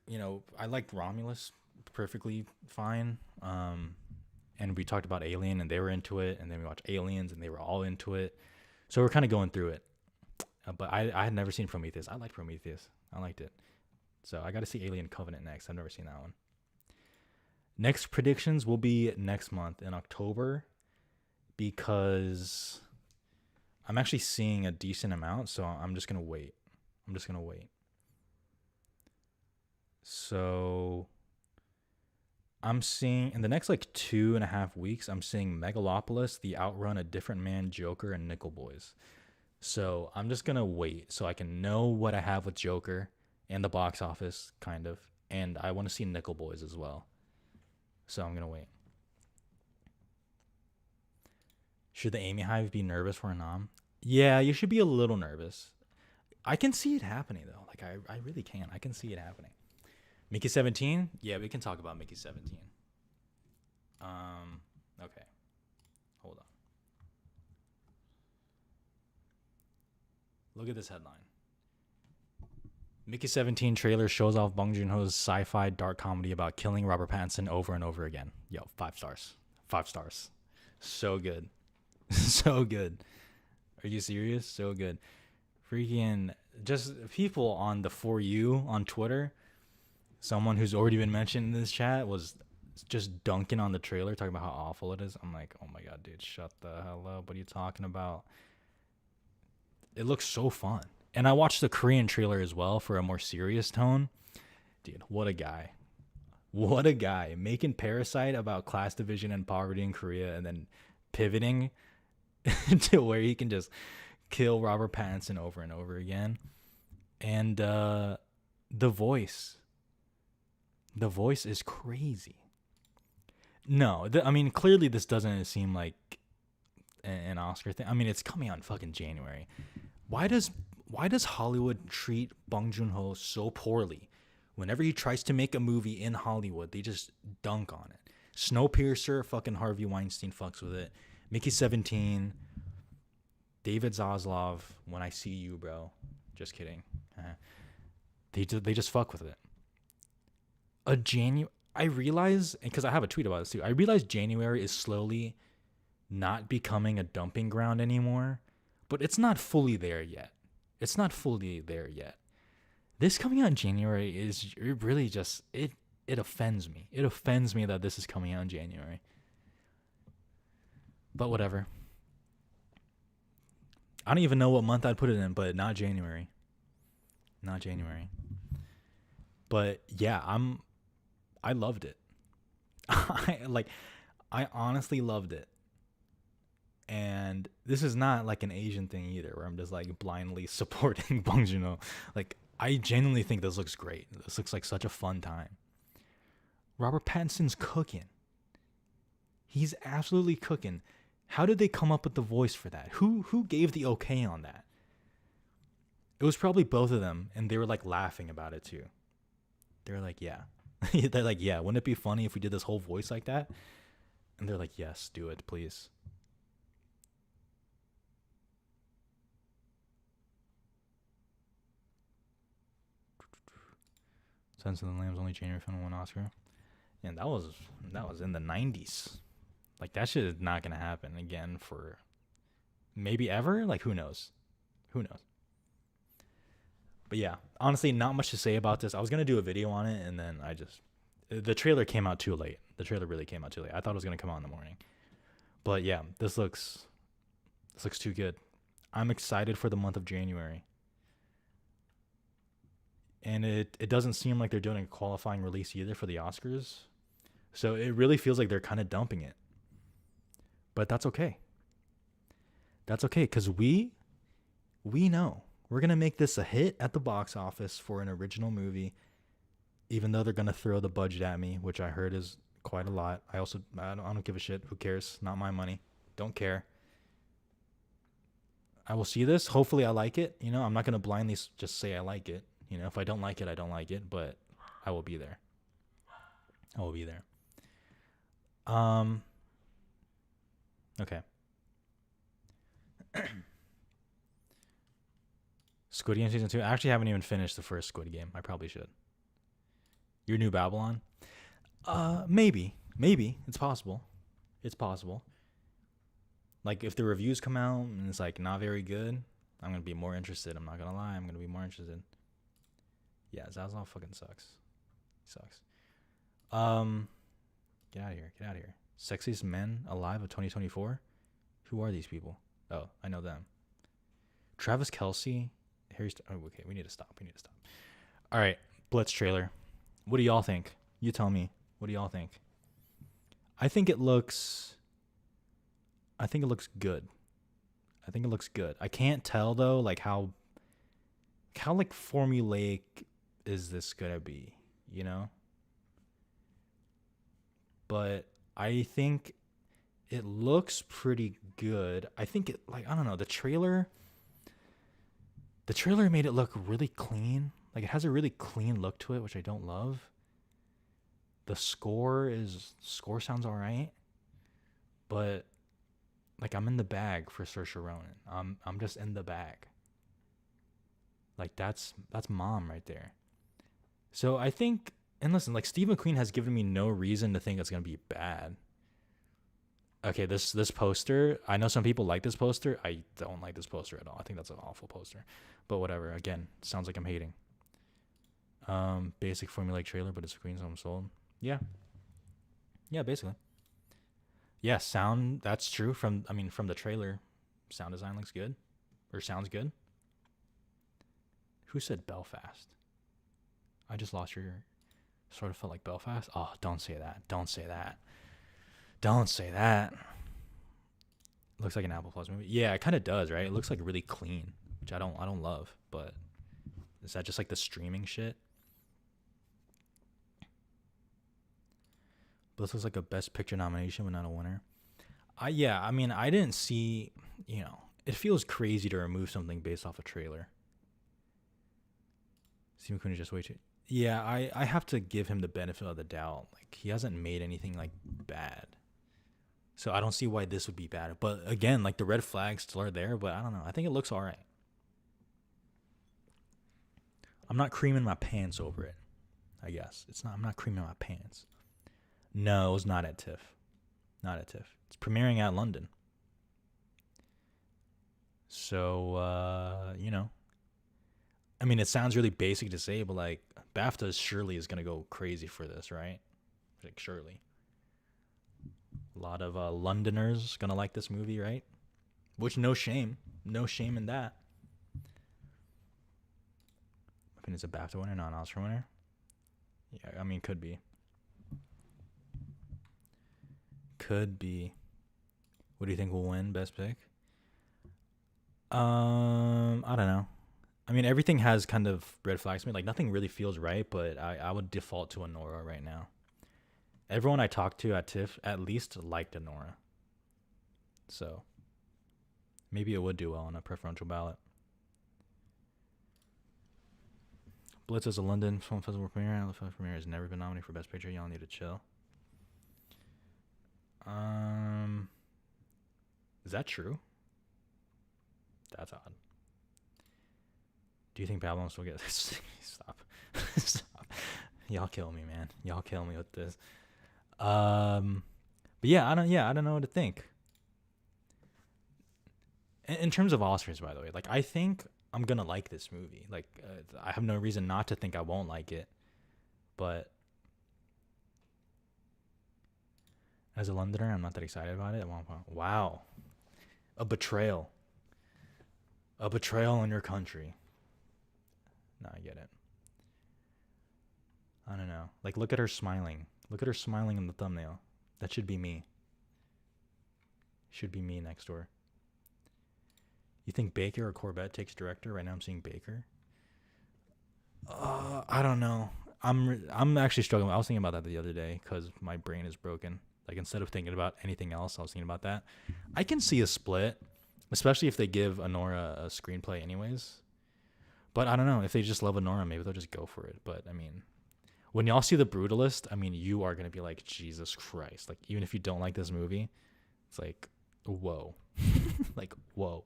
I liked Romulus perfectly fine. And we talked about Alien and they were into it, and then we watched Aliens and they were all into it. So we're kind of going through it. But I had never seen Prometheus. I liked Prometheus. I liked it. So I got to see Alien Covenant next. I've never seen that one. Next predictions will be next month in October, because I'm actually seeing a decent amount, so I'm just going to wait. So I'm seeing in the next like 2.5 weeks, I'm seeing Megalopolis, The Outrun, A Different Man, Joker, and Nickel Boys. So I'm just going to wait so I can know what I have with Joker and the box office, kind of. And I want to see Nickel Boys as well. So I'm going to wait. Should the Amy Hive be nervous for a nom? Yeah, you should be a little nervous. I can see it happening, though. Like, I really can. I can see it happening. Mickey 17? Yeah, we can talk about Mickey 17. Okay. Hold on. Look at this headline. Mickey 17 trailer shows off Bong Joon-ho's sci-fi dark comedy about killing Robert Pattinson over and over again. Yo, 5 stars. 5 stars. So good. So good. Are you serious? So good. Freaking just people on the For You on Twitter. Someone who's already been mentioned in this chat was just dunking on the trailer, talking about how awful it is. I'm like, oh my god, dude, shut the hell up. What are you talking about? It looks so fun. And I watched the Korean trailer as well for a more serious tone. Dude, what a guy. What a guy. Making Parasite about class division and poverty in Korea, and then pivoting to where he can just kill Robert Pattinson over and over again. And the voice. The voice is crazy. No, I mean, clearly this doesn't seem like an Oscar thing. I mean, it's coming out in fucking January. Why does Hollywood treat Bong Joon-ho so poorly? Whenever he tries to make a movie in Hollywood, they just dunk on it. Snowpiercer, fucking Harvey Weinstein fucks with it. Mickey 17, David Zaslav, When I See You, Bro. Just kidding. They just fuck with it. I realize, because I have a tweet about this too, I realize January is slowly not becoming a dumping ground anymore, but it's not fully there yet. It's not fully there yet. This coming out in January is really just, it offends me. It offends me that this is coming out in January. But whatever. I don't even know what month I'd put it in, but not January. Not January. But yeah, I loved it. I honestly loved it. And this is not like an Asian thing either, where I'm just like blindly supporting Bong Joon-ho. Like, I genuinely think this looks great. This looks like such a fun time. Robert Pattinson's cooking. He's absolutely cooking. How did they come up with the voice for that? Who gave the okay on that? It was probably both of them, and they were like laughing about it too. They were like, yeah. They're like, yeah, wouldn't it be funny if we did this whole voice like that? And they're like, yes, do it, please. Sense of the Lamb's only January film won Oscar. And that was in the 90s. Like, that shit is not gonna happen again for maybe ever. Like, who knows? Who knows? But yeah, honestly, not much to say about this. I was gonna do a video on it, and then the trailer came out too late. The trailer really came out too late. I thought it was gonna come out in the morning. But yeah, this looks too good. I'm excited for the month of January. And it doesn't seem like they're doing a qualifying release either for the Oscars. So it really feels like they're kind of dumping it. But that's okay. That's okay, because we know we're going to make this a hit at the box office for an original movie, even though they're going to throw the budget at me, which I heard is quite a lot. I don't give a shit. Who cares? Not my money. Don't care. I will see this. Hopefully I like it. You know, I'm not going to blindly just say I like it. You know, if I don't like it, I don't like it, but I will be there. I will be there. Okay. Squid Game Season 2. I actually haven't even finished the first Squid Game. I probably should. Your New Babylon? Maybe. Maybe. It's possible. It's possible. Like, if the reviews come out and it's, like, not very good, I'm going to be more interested. I'm not going to lie. I'm going to be more interested. Yeah, Zaslav fucking sucks. He sucks. Get out of here. Get out of here. Sexiest men alive of 2024? Who are these people? Oh, I know them. Travis Kelce. Okay, we need to stop. All right, Blitz trailer. What do y'all think? You tell me. What do y'all think? I think it looks good. I can't tell though, like how like formulaic is this gonna be, you know? But I think it looks pretty good. I think it, like, I don't know, the trailer made it look really clean. Like, it has a really clean look to it, which I don't love. The score sounds all right, but like, I'm in the bag for Saoirse Ronan. I'm just in the bag. Like, that's mom right there. So I think, and listen, like, Steve McQueen has given me no reason to think it's gonna be bad. Okay, this poster, I know some people like this poster. I don't like this poster at all. I think that's an awful poster. But whatever. Again, sounds like I'm hating. Basic formulaic trailer, but it's Queen, so I'm sold. Yeah. Yeah, basically. Yeah, sound, that's true. From the trailer, sound design looks good. Or sounds good. Who said Belfast? I just lost your, sort of felt like Belfast. Oh, don't say that. Don't say that. Don't say that. Looks like an Apple Plus movie. Yeah, it kind of does, right? It looks like really clean, which I don't love. But is that just like the streaming shit? But this looks like a Best Picture nomination, but not a winner. I didn't see. You know, it feels crazy to remove something based off a trailer. Steve McQueen is just way too. Yeah, I have to give him the benefit of the doubt. Like, he hasn't made anything like bad. So I don't see why this would be bad. But again, like, the red flags still are there, but I don't know. I think it looks all right. I'm not creaming my pants over it, I guess. I'm not creaming my pants. No, it was not at TIFF. Not at TIFF. It's premiering at London. So, you know. I mean, it sounds really basic to say, but, like, BAFTA surely is going to go crazy for this, right? Like, surely. A lot of Londoners going to like this movie, right? Which, no shame. No shame in that. I think it's a BAFTA winner, not an Oscar winner. Yeah, I mean, could be. Could be. What do you think will win Best Pick? I don't know. I mean, everything has kind of red flags to me. Like, nothing really feels right, but I would default to Anora right now. Everyone I talked to at TIFF at least liked Anora. So, maybe it would do well on a preferential ballot. Blitz is a London Film Festival premiere. The film premiere has never been nominated for Best Picture. Y'all need to chill. Is that true? That's odd. Do you think Babylon still gets? Stop. Stop. Y'all kill me, man. Y'all kill me with this. But yeah, I don't know what to think. In terms of Oscars, by the way, like, I think I'm gonna like this movie. Like, I have no reason not to think I won't like it. But as a Londoner, I'm not that excited about it. Wow, a betrayal. A betrayal in your country. No, I get it. I don't know. Like, look at her smiling. Look at her smiling in the thumbnail. That should be me. Should be me next door. You think Baker or Corbett takes director? Right now I'm seeing Baker. I don't know. I'm actually struggling. I was thinking about that the other day because my brain is broken. Like, instead of thinking about anything else, I was thinking about that. I can see a split, especially if they give Anora a screenplay anyways. But I don't know. If they just love Anora, maybe they'll just go for it. But, I mean, when y'all see The Brutalist, I mean, you are going to be like, Jesus Christ. Like, even if you don't like this movie, it's like, whoa. Like, whoa.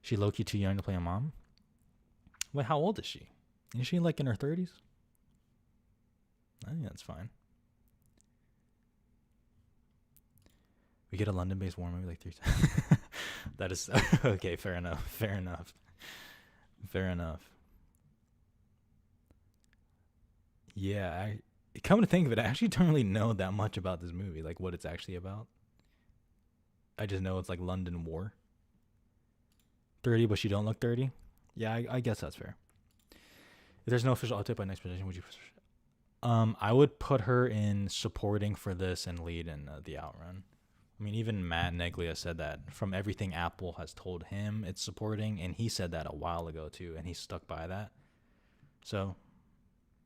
She low-key too young to play a mom? Wait, how old is she? Is she, like, in her 30s? I think that's fine. We get a London-based war movie like 3 times. That is... Okay, fair enough. Fair enough. Fair enough. Yeah, come to think of it, I actually don't really know that much about this movie, like what it's actually about. I just know it's like London War. 30, but she don't look 30? Yeah, I guess that's fair. If there's no official update by next position, would you... I would put her in supporting for this and lead in the Outrun. I mean, even Matt Neglia said that from everything Apple has told him, it's supporting, and he said that a while ago too, and he stuck by that. So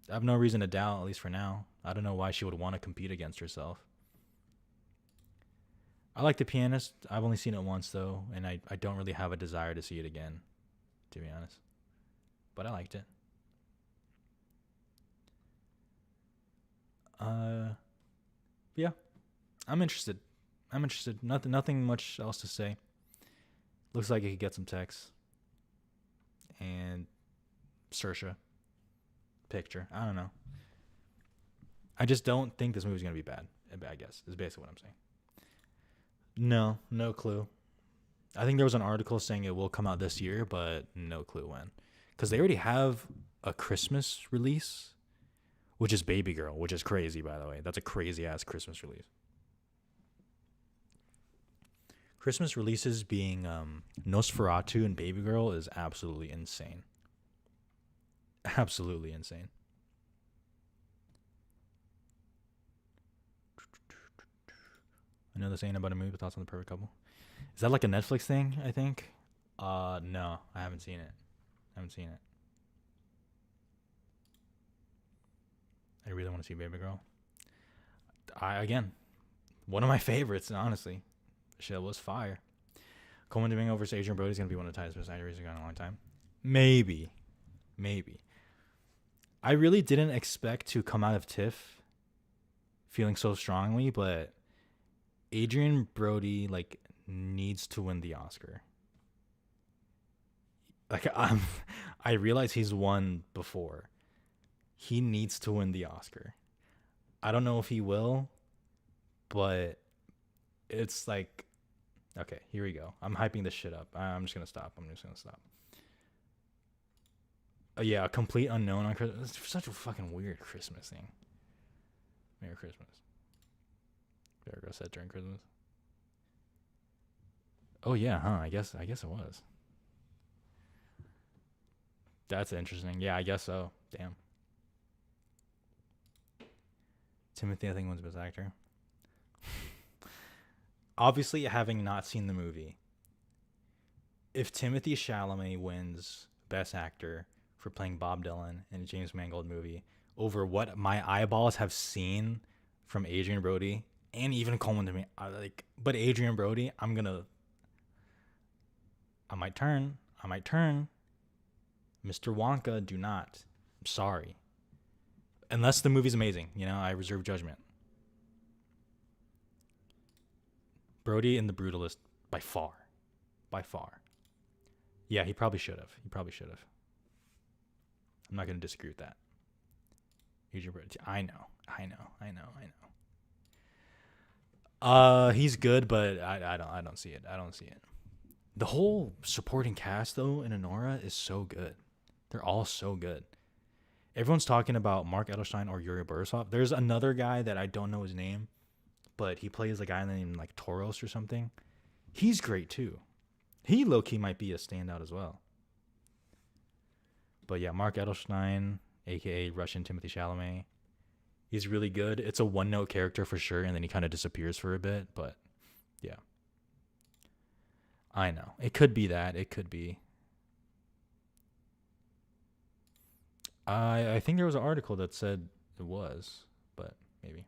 I have no reason to doubt, at least for now. I don't know why she would want to compete against herself. I like The Pianist. I've only seen it once though, and I don't really have a desire to see it again, to be honest. But I liked it. Yeah, I'm interested. Nothing much else to say. Looks like it could get some text. And Saoirse picture. I don't know. I just don't think this movie's gonna be bad. I guess is basically what I'm saying. No clue. I think there was an article saying it will come out this year, but no clue when. Because they already have a Christmas release, which is Baby Girl, which is crazy, by the way. That's a crazy-ass Christmas release. Christmas releases being Nosferatu and Baby Girl is absolutely insane. Absolutely insane. I know this ain't about a movie, but thoughts on The Perfect Couple. Is that like a Netflix thing, I think? No, I haven't seen it. I really want to see Baby Girl. Again, one of my favorites, honestly. The show was fire. Coleman Domingo versus Adrian Brody is going to be one of the tightest actors we've got in a long time. Maybe. I really didn't expect to come out of TIFF feeling so strongly, but Adrian Brody, like, needs to win the Oscar. Like, I realize he's won before. He needs to win the Oscar. I don't know if he will, but it's like, okay, here we go. I'm hyping this shit up. I'm just gonna stop. Yeah, a complete unknown on Christmas. It's such a fucking weird Christmas thing. Merry Christmas. There goes that during Christmas. Oh yeah, huh? I guess it was. That's interesting. Yeah, I guess so. Damn. Timothy, I think, wins Best Actor. Obviously, having not seen the movie, if Timothy Chalamet wins Best Actor for playing Bob Dylan in a James Mangold movie over what my eyeballs have seen from Adrian Brody and even Coleman to me, but Adrian Brody, I might turn. I might turn. Mr. Wonka, do not. I'm sorry. Unless the movie's amazing, I reserve judgment. Brody in The Brutalist, by far. By far. Yeah, he probably should have. I'm not going to disagree with that. Adrian Brody. I know. He's good, but I don't see it. The whole supporting cast though in Anora is so good. They're all so good. Everyone's talking about Mark Edelstein or Yuri Borisov. There's another guy that I don't know his name, but he plays a guy named like Toros or something. He's great too. He low-key might be a standout as well. But yeah, Mark Edelstein, aka Russian Timothy Chalamet, he's really good. It's a one-note character for sure, and then he kind of disappears for a bit. But yeah, I know it could be that. It could be. I think there was an article that said it was, but maybe.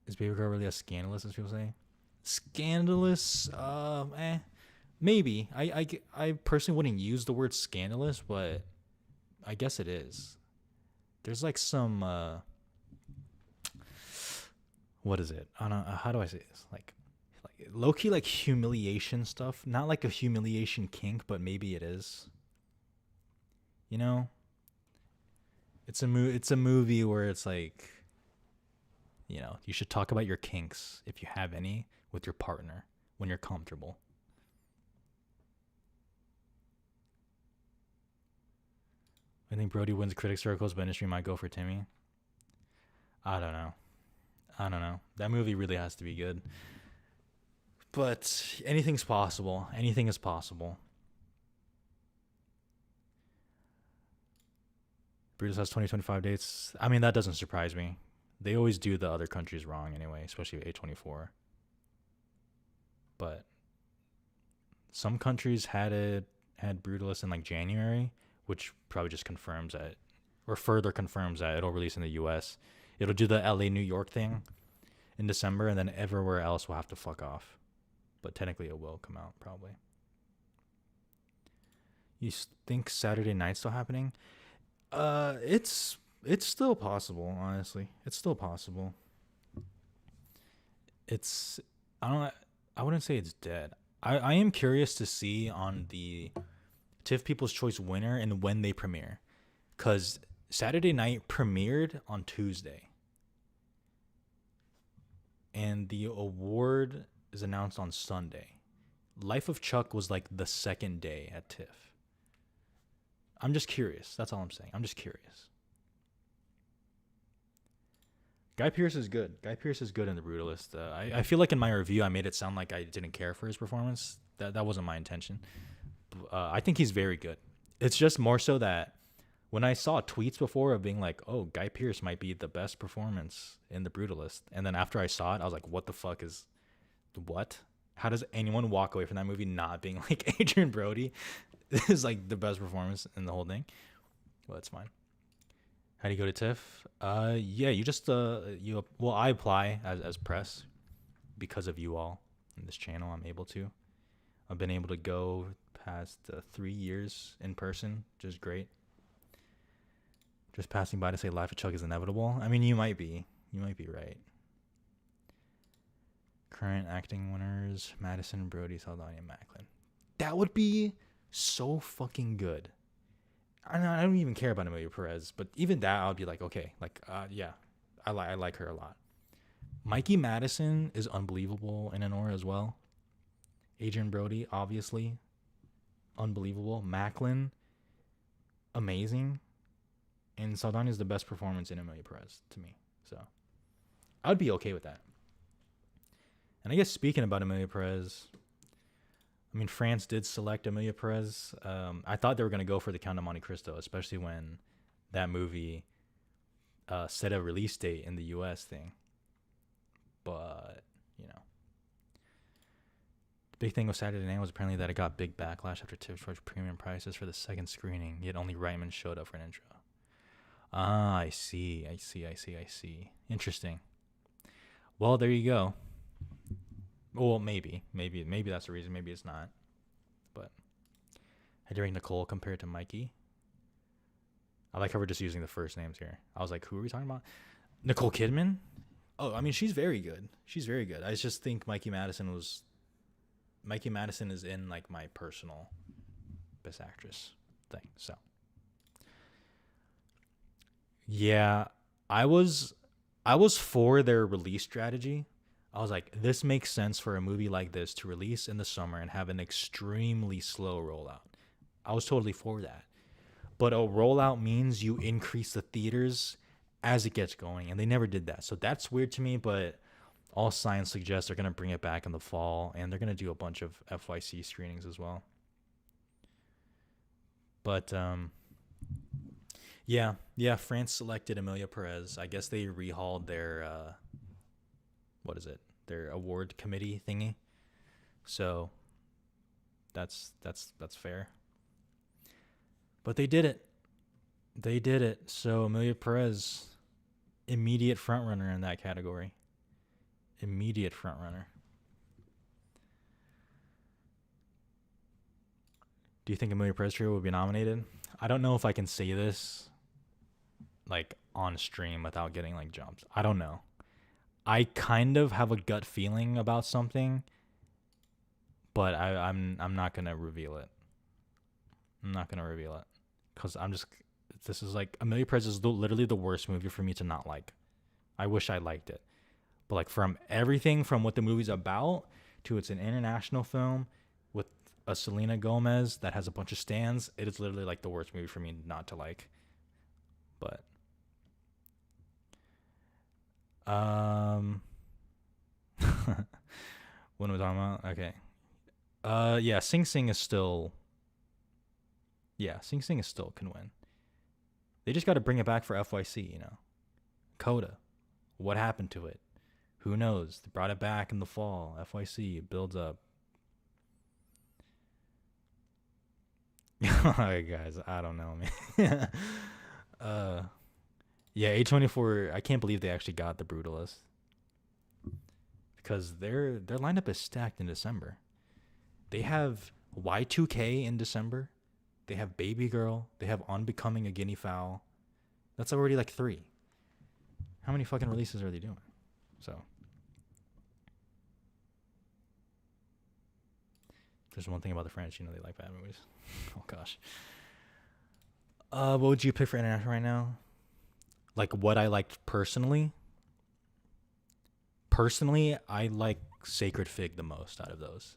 Is Baby Girl really as scandalous as people say? Scandalous? Maybe. I personally wouldn't use the word scandalous, but I guess it is. There's like some what is it? I don't know, how do I say this? Like low key like humiliation stuff. Not like a humiliation kink, but maybe it is. You know? It's a movie where it's like, you should talk about your kinks if you have any with your partner when you're comfortable. I think Brody wins critic circles, but industry might go for Timmy. I don't know. That movie really has to be good. But anything's possible. Anything is possible. Brutus has 2025 dates. I mean, that doesn't surprise me. They always do the other countries wrong anyway, especially A24. But some countries had Brutalist in like January, which probably just confirms that, or further confirms that it'll release in the US. It'll do the LA New York thing in December, and then everywhere else will have to fuck off. But technically it will come out probably. You think Saturday night's still happening? It's still possible, honestly. It's still possible. I wouldn't say it's dead. I am curious to see on the TIFF People's Choice winner and when they premiere. Because Saturday night premiered on Tuesday. And the award is announced on Sunday. Life of Chuck was like the second day at TIFF. I'm just curious. That's all I'm saying. I'm just curious. Guy Pearce is good. Guy Pearce is good in The Brutalist. I feel like in my review I made it sound like I didn't care for his performance. That wasn't my intention. I think he's very good. It's just more so that when I saw tweets before of being like, oh, Guy Pearce might be the best performance in The Brutalist. And then after I saw it, I was like, what the fuck is... What? How does anyone walk away from that movie not being like Adrian Brody? This is like the best performance in the whole thing. Well, that's fine. How do you go to TIFF? Yeah, you just I apply as press because of you all in this channel. I'm able to. I've been able to go past 3 years in person, which is great. Just passing by to say Life of Chuck is inevitable. I mean, you might be right. Current acting winners: Madison, Brody, Saldana, Macklin. That would be so fucking good. I don't even care about Emilia Pérez, but even that, I would be like, okay, like, yeah, I like her a lot. Mikey Madison is unbelievable in Anora as well. Adrian Brody, obviously, unbelievable. Macklin, amazing. And Saldana is the best performance in Emilia Pérez to me. So, I would be okay with that. And I guess speaking about Emilia Perez, I mean, France did select Emilia Perez. I thought they were going to go for the Count of Monte Cristo, especially when that movie set a release date in the U.S. thing. But, you know. The big thing with Saturday Night was apparently that it got big backlash after TIFF charged premium prices for the second screening, yet only Reitman showed up for an intro. Ah, I see. Interesting. Well, there you go. Well, maybe that's the reason. Maybe it's not. But I during Nicole compared to Mikey. I like how we're just using the first names here. I was like, who are we talking about? Nicole Kidman? Oh, I mean, she's very good. I just think Mikey Madison is in like my personal best actress thing. So yeah, I was for their release strategy. I was like, this makes sense for a movie like this to release in the summer and have an extremely slow rollout. I was totally for that. But a rollout means you increase the theaters as it gets going, and they never did that. So that's weird to me, but all signs suggest they're going to bring it back in the fall, and they're going to do a bunch of FYC screenings as well. But, yeah, France selected Emilia Perez. I guess they rehauled their, their award committee thingy. So that's fair. But they did it. So Emilia Perez, immediate frontrunner in that category. Immediate frontrunner. Do you think Emilia Perez Trio will be nominated? I don't know if I can say this like on stream without getting like jumps. I don't know. I kind of have a gut feeling about something, but I'm not gonna reveal it. Because this is like, Emilia Perez is literally the worst movie for me to not like. I wish I liked it. But like from everything from what the movie's about to it's an international film with a Selena Gomez that has a bunch of stands, it is literally like the worst movie for me not to like. But what am I talking about? Okay. Yeah, Sing Sing is still can win. They just got to bring it back for FYC, you know. Coda. What happened to it? Who knows? They brought it back in the fall. FYC, it builds up. Guys, I don't know, man. Yeah, A24, I can't believe they actually got The Brutalist. Because their lineup is stacked in December. They have Y2K in December. They have Baby Girl. They have On Becoming a Guinea Fowl. That's already like 3. How many fucking releases are they doing? So there's one thing about the French, you know, they like bad movies. Oh gosh. What would you pick for international right now? Like what I liked personally. Personally, I like Sacred Fig the most out of those.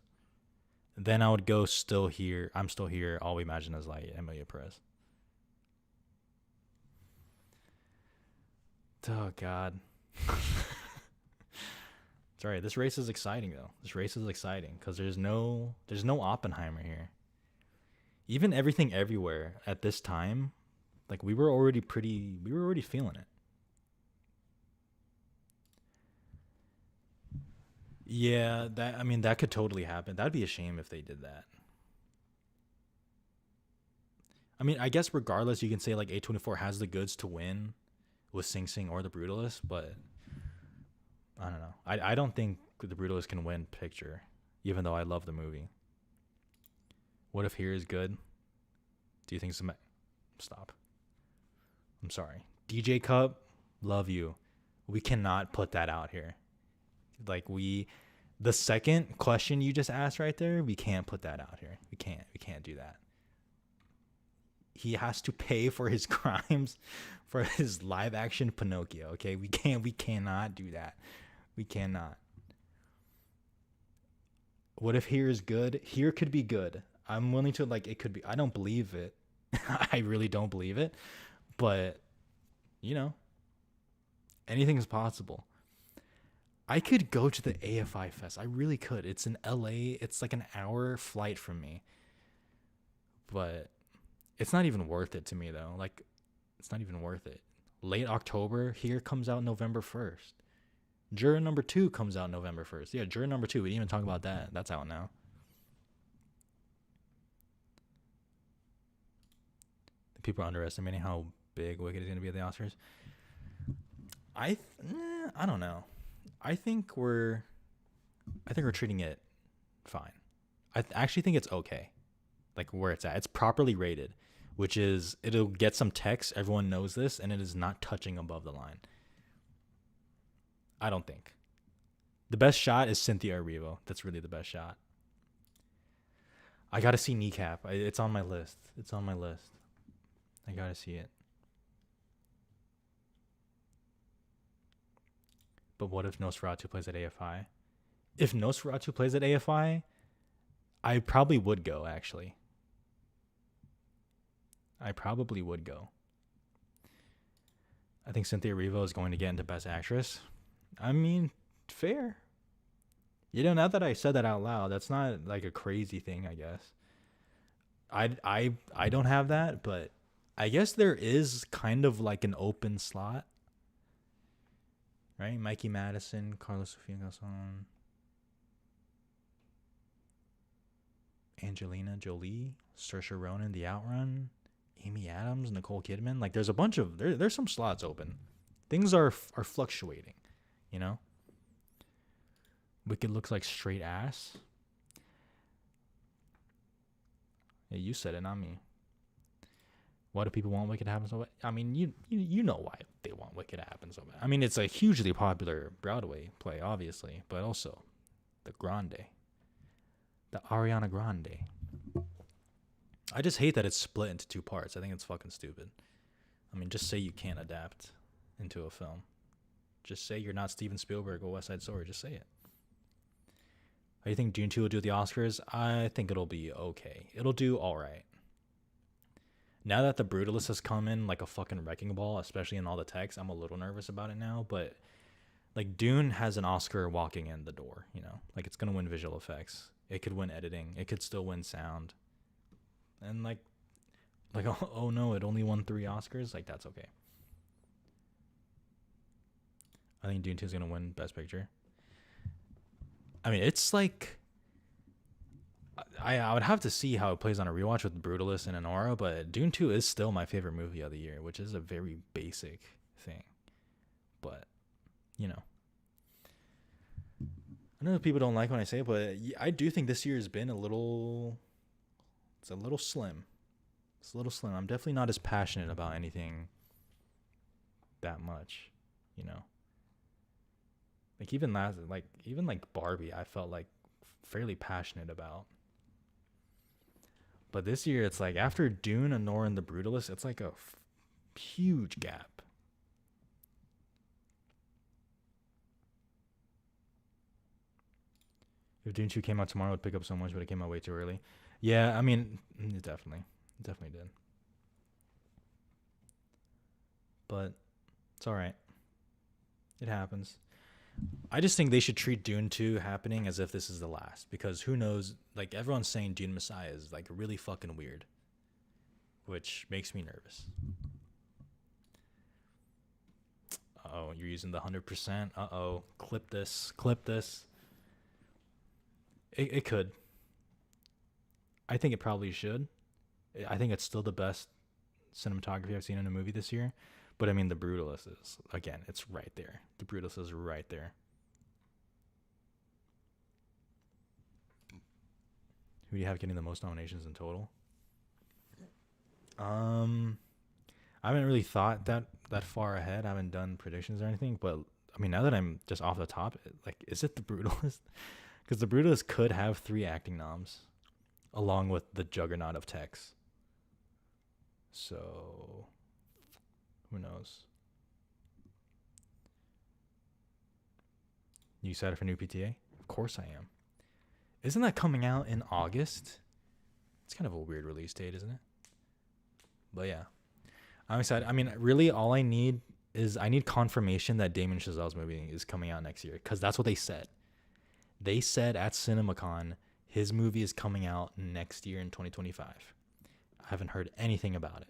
Then I would go Still Here. I'm Still Here. All We Imagine Is Light. Emilia Perez. Oh God. It's alright. This race is exciting though. Because there's no Oppenheimer here. Even Everything Everywhere at this time, like we were already feeling it. Yeah, that could totally happen. That'd be a shame if they did that. I mean, I guess regardless, you can say like A24 has the goods to win with Sing Sing or The Brutalist, but I don't know. I don't think The Brutalist can win picture, even though I love the movie. What If Here is good? Do you think Stop. I'm sorry. DJ Cup, love you. We cannot put that out here. Like the second question you just asked right there, we can't put that out here. We can't do that. He has to pay for his crimes for his live action Pinocchio. Okay, we cannot do that. We cannot. What If Here is good? Here could be good. I'm willing to it could be. I don't believe it. I really don't believe it. But you know, anything is possible. I could go to the AFI Fest. I really could. It's in LA. It's like an hour flight from me. But it's not even worth it to me though. Like it's not even worth it. Late October here comes out November 1st. Juror number 2 comes out November 1st. Yeah, Juror number 2. We didn't even talk about that. That's out now. People are underestimating how big Wicked is going to be at the Oscars. I don't know. I think we're treating it fine. I actually think it's okay. Like where it's at. It's properly rated, which is it'll get some text. Everyone knows this, and it is not touching above the line. I don't think. The best shot is Cynthia Erivo. That's really the best shot. I got to see Kneecap. It's on my list. I got to see it. But what if Nosferatu plays at AFI? If Nosferatu plays at AFI, I probably would go, actually. I probably would go. I think Cynthia Erivo is going to get into Best Actress. I mean, fair. You know, now that I said that out loud, that's not like a crazy thing, I guess. I don't have that, but I guess there is kind of like an open slot. Right? Mikey Madison, Carlos Sofia Gasson, Angelina Jolie, Saoirse Ronan, The Outrun, Amy Adams, Nicole Kidman. Like there's a bunch of there's some slots open. Things are fluctuating, you know? Wicked looks like straight ass. Yeah, you said it, not me. Why do people want Wicked to happen so bad? I mean, you know why they want Wicked to happen so bad. I mean, it's a hugely popular Broadway play, obviously, but also the Ariana Grande. I just hate that it's split into 2 parts. I think it's fucking stupid. I mean, just say you can't adapt into a film. Just say you're not Steven Spielberg or West Side Story. Just say it. How do you think Dune 2 will do at the Oscars? I think it'll be okay. It'll do all right. Now that The Brutalist has come in like a fucking wrecking ball, especially in all the text, I'm a little nervous about it now. But like Dune has an Oscar walking in the door, you know? Like it's going to win visual effects. It could win editing. It could still win sound. And like oh no, it only won 3 Oscars. Like that's okay. I think Dune 2 is going to win Best Picture. I mean, it's like I would have to see how it plays on a rewatch with Brutalist and Anora, but Dune 2 is still my favorite movie of the year, which is a very basic thing. But, you know. I know people don't like when I say it, but I do think this year has been a little slim. It's a little slim. I'm definitely not as passionate about anything that much, you know. Like even Barbie, I felt like fairly passionate about. But this year, it's like after Dune, Anora, and The Brutalist, it's like a huge gap. If Dune 2 came out tomorrow, it would pick up so much, but it came out way too early. Yeah, I mean, it definitely did. But it's all right. It happens. I just think they should treat Dune 2 happening as if this is the last, because who knows, like everyone's saying Dune Messiah is like really fucking weird, which makes me nervous. Uh-oh, you're using the 100%. Uh-oh, clip this. It could. I think it probably should. I think it's still the best cinematography I've seen in a movie this year. But I mean, The Brutalist is, again, it's right there. The Brutalist is right there. Who do you have getting the most nominations in total? I haven't really thought that far ahead. I haven't done predictions or anything. But I mean, now that I'm just off the top, like, is it The Brutalist? Because The Brutalist could have 3 acting noms, along with the juggernaut of Tex. So who knows? You excited for new PTA? Of course I am. Isn't that coming out in August? It's kind of a weird release date, isn't it? But yeah, I'm excited. I mean, really, all I need is I need confirmation that Damien Chazelle's movie is coming out next year, because that's what they said. They said at CinemaCon his movie is coming out next year in 2025. I haven't heard anything about it.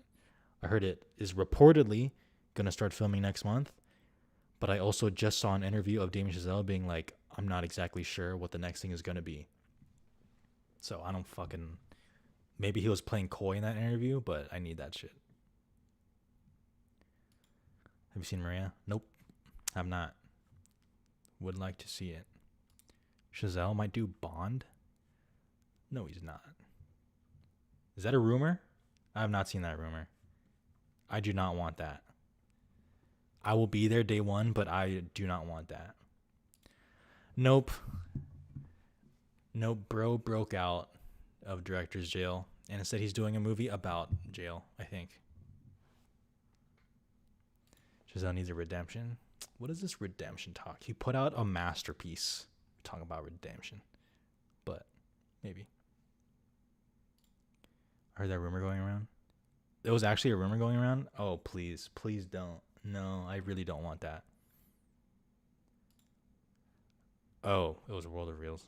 I heard it is reportedly going to start filming next month, but I also just saw an interview of Damien Chazelle being like, I'm not exactly sure what the next thing is going to be. So I don't fucking... Maybe he was playing coy in that interview, but I need that shit. Have you seen Maria? Nope. I've not. Would like to see it. Chazelle might do Bond? No, he's not. Is that a rumor? I have not seen that rumor. I do not want that. I will be there day one, but I do not want that. Nope. Nope, bro broke out of director's jail, and instead he's doing a movie about jail, I think. Chazelle needs a redemption. What is this redemption talk? He put out a masterpiece talking about redemption, but maybe. I heard that rumor going around. There was actually a rumor going around. Oh, please don't. No, I really don't want that. Oh, it was World of Reels.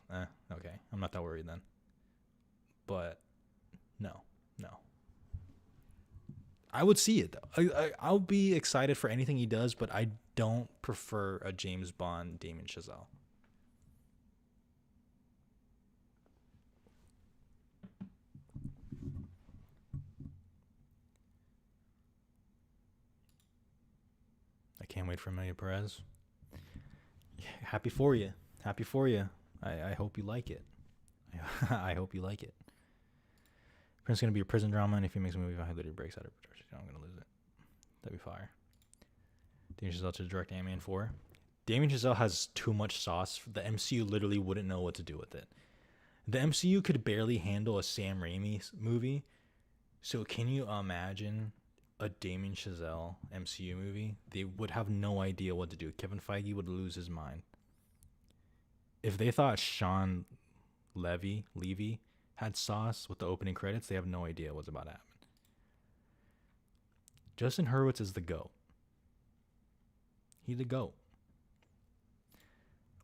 Okay. I'm not that worried then. But no. I would see it though. I'll be excited for anything he does, but I don't prefer a James Bond Damien Chazelle. I can't wait for Emilia Pérez. Yeah, happy for you. I hope you like it. I hope you like it. Prince is going to be a prison drama, and if he makes a movie about Hitler, he breaks out of protection, I'm going to lose it. That'd be fire. Damien Chazelle to direct Ant-Man 4. Damien Chazelle has too much sauce. The MCU literally wouldn't know what to do with it. The MCU could barely handle a Sam Raimi movie. So can you imagine a Damien Chazelle MCU movie? They would have no idea what to do. Kevin Feige would lose his mind. If they thought Sean Levy had sauce with the opening credits, they have no idea what's about to happen. Justin Hurwitz is the GOAT. He's the GOAT.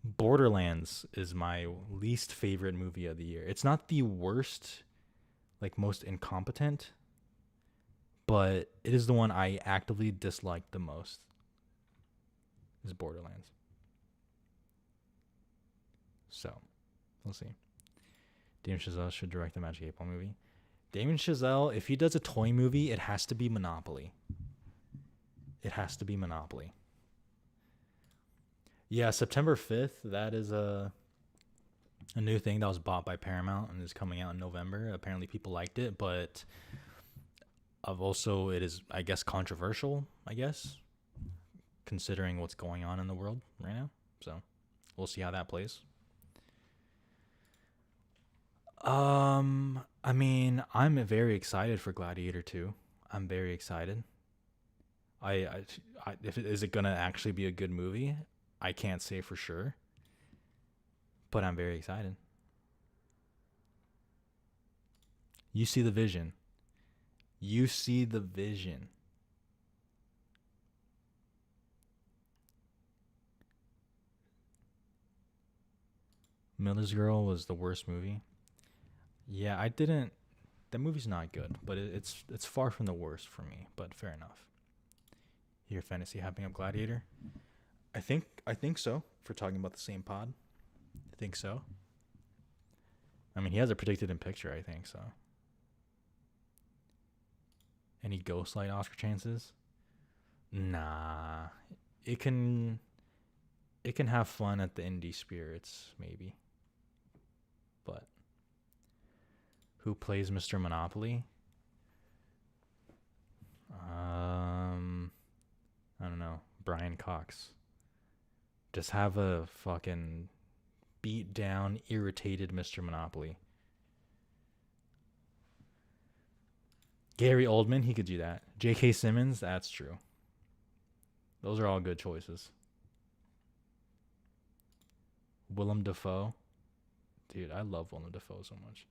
Borderlands is my least favorite movie of the year. It's not the worst, like most incompetent, but it is the one I actively dislike the most. Is Borderlands. So, we'll see. Damien Chazelle should direct the Magic 8 Ball movie. Damien Chazelle, if he does a toy movie, it has to be Monopoly. It has to be Monopoly. Yeah, September 5th, that is a new thing that was bought by Paramount and is coming out in November. Apparently people liked it, but it is, I guess, controversial, considering what's going on in the world right now. So, we'll see how that plays. I mean, I'm very excited for Gladiator 2. I'm very excited. Is it gonna actually be a good movie? I can't say for sure, but I'm very excited. You see the vision. Miller's Girl was the worst movie. Yeah, that movie's not good, but it's far from the worst for me, but fair enough. Your fantasy hyping up Gladiator? I think so, for talking about the same pod. I think so. I mean, he has it predicted in picture, I think, so. Any Ghostlight Oscar chances? Nah. It can have fun at the Indie Spirits, maybe. But who plays Mr. Monopoly? I don't know. Brian Cox. Just have a fucking beat down, irritated Mr. Monopoly. Gary Oldman, he could do that. J.K. Simmons, that's true. Those are all good choices. Willem Dafoe. Dude, I love Willem Dafoe so much.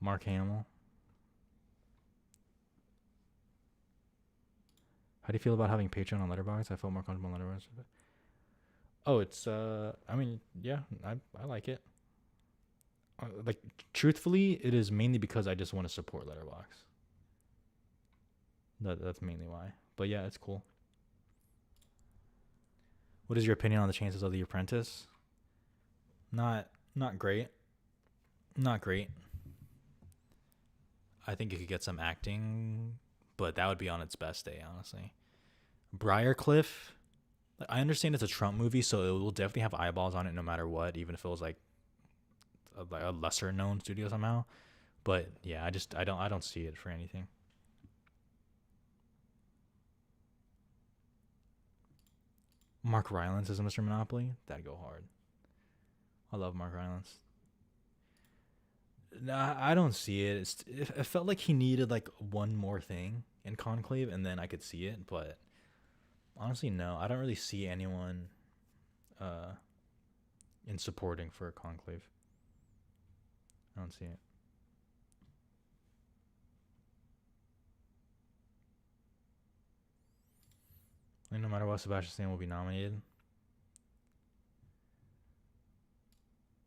Mark Hamill. How do you feel about having Patreon on Letterboxd? I felt more comfortable on Letterboxd. Oh, it's I mean, yeah, I like it. Like, truthfully, it is mainly because I just want to support Letterboxd. That's mainly why. But yeah, it's cool. What is your opinion on the chances of The Apprentice? Not great. Not great. I think it could get some acting, but that would be on its best day, honestly. Briarcliff, I understand it's a Trump movie, so it will definitely have eyeballs on it no matter what, even if it was like a lesser known studio somehow. But yeah, I don't see it for anything. Mark Rylance as Mr. Monopoly, that'd go hard. I love Mark Rylance. Nah, I don't see it. It felt like he needed like one more thing in Conclave, and then I could see it. But honestly, no, I don't really see anyone uh, in supporting for Conclave. I don't see it. And no matter what, Sebastian Stan will be nominated.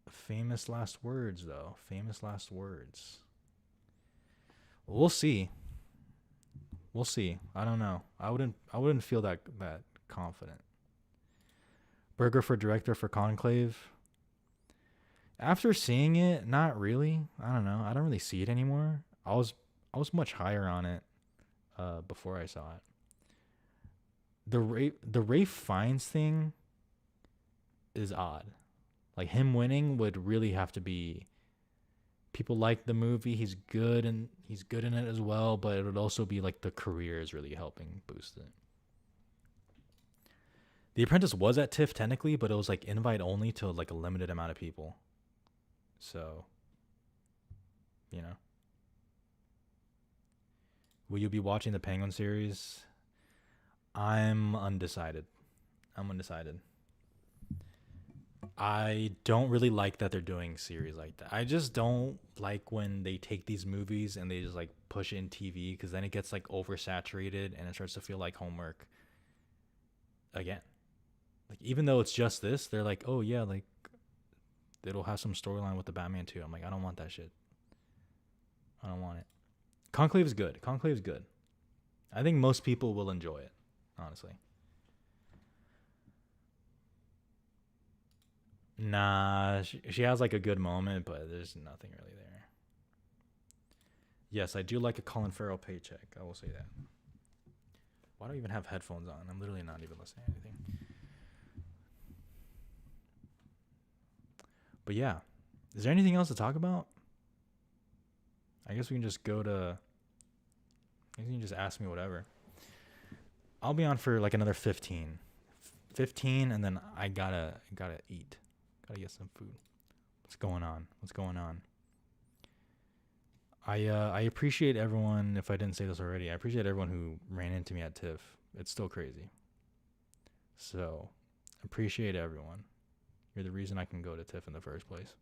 Famous last words, though. Famous last words. We'll see. We'll see. I don't know. I wouldn't feel that confident. Burger for director for Conclave. After seeing it, not really. I don't know. I don't really see it anymore. I was much higher on it before I saw it. The Rafe Fiennes thing is odd. Like, him winning would really have to be people like the movie. He's good in it as well, but it would also be like the career is really helping boost it. The Apprentice was at TIFF technically, but it was like invite only to like a limited amount of people. So, you know. Will you be watching the Penguin series? I'm undecided. I don't really like that they're doing series like that. I just don't like when they take these movies and they just like push it in TV, because then it gets like oversaturated and it starts to feel like homework again. Like, even though it's just this, they're like, oh yeah, like it'll have some storyline with the Batman too. I'm like, I don't want that shit. I don't want it. Conclave is good. I think most people will enjoy it, honestly. Nah, she has like a good moment, but there's nothing really there. Yes, I do like a Colin Farrell paycheck. I will say that. Why do I even have headphones on? I'm literally not even listening to anything. But yeah, is there anything else to talk about? I guess we can just go to. You can just ask me whatever. I'll be on for like another 15, and then I gotta eat. Gotta get some food. What's going on? I appreciate everyone. If I didn't say this already, I appreciate everyone who ran into me at TIFF. It's still crazy. So, appreciate everyone. You're the reason I can go to TIFF in the first place.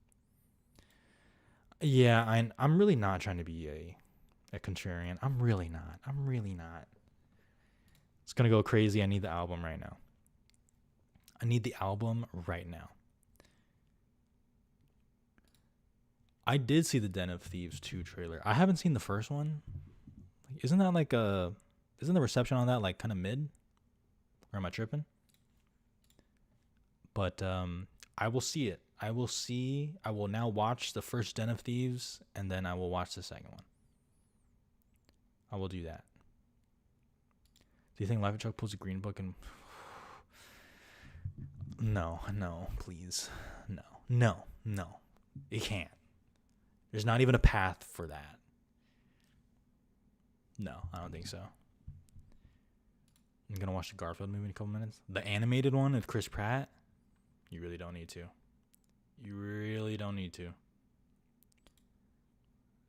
Yeah, I'm really not trying to be a contrarian. I'm really not. It's gonna go crazy. I need the album right now. I did see the Den of Thieves 2 trailer. I haven't seen the first one. Isn't the reception on that like kind of mid? Or am I tripping? But I will see it. I will now watch the first Den of Thieves, and then I will watch the second one. I will do that. Do you think Life of Chuck pulls a Green Book and... No, please. No. It can't. There's not even a path for that. No, I don't think so. I'm going to watch the Garfield movie in a couple minutes. The animated one with Chris Pratt? You really don't need to.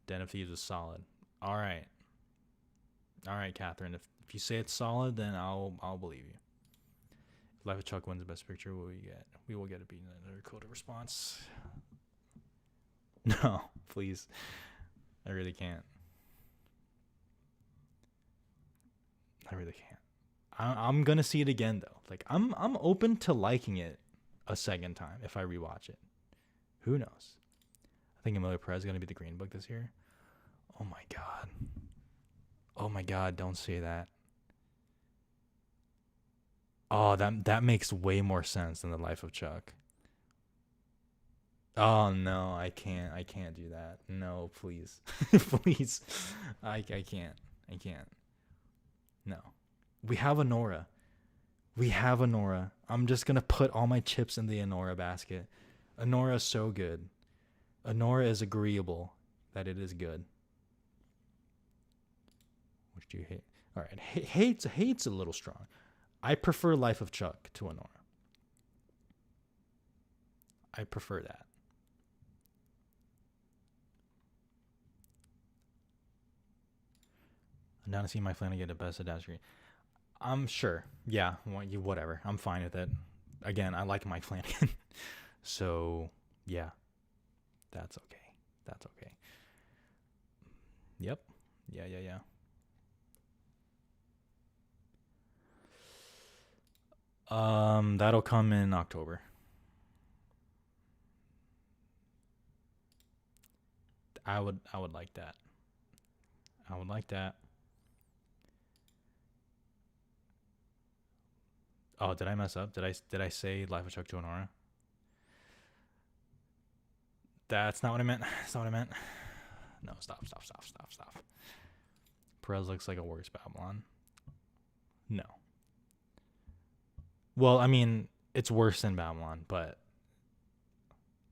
Den of Thieves is solid. All right, Catherine. If you say it's solid, then I'll believe you. If Life of Chuck wins the Best Picture, what will we get? We will get a beat another coded response. No, please. I really can't. I'm gonna see it again though. Like I'm open to liking it a second time if I rewatch it. Who knows? I think Emilia Perez is gonna be the Green Book this year. Oh my god. Oh my god, don't say that. Oh, that makes way more sense than The Life of Chuck. Oh no, I can't do that. No, please. Please. I can't. I can't. No. We have Honora. We have Honora. I'm just gonna put all my chips in the Honora basket. Honora is so good. Honora is agreeable that it is good. Which do you hate? All right, hate's a little strong. I prefer Life of Chuck to Honora. I prefer that. I'm down to see my Flanagan get a best adaptation. I'm sure. Yeah, whatever. I'm fine with it. Again, I like Mike Flanagan. So, yeah. That's okay. That's okay. Yep. Yeah. That'll come in October. I would like that. I would like that. Oh, did I mess up? Did I say Life of Chuck to Honora? That's not what I meant. That's not what I meant. No, stop. Perez looks like a worse Babylon. No. Well, I mean, it's worse than Babylon, but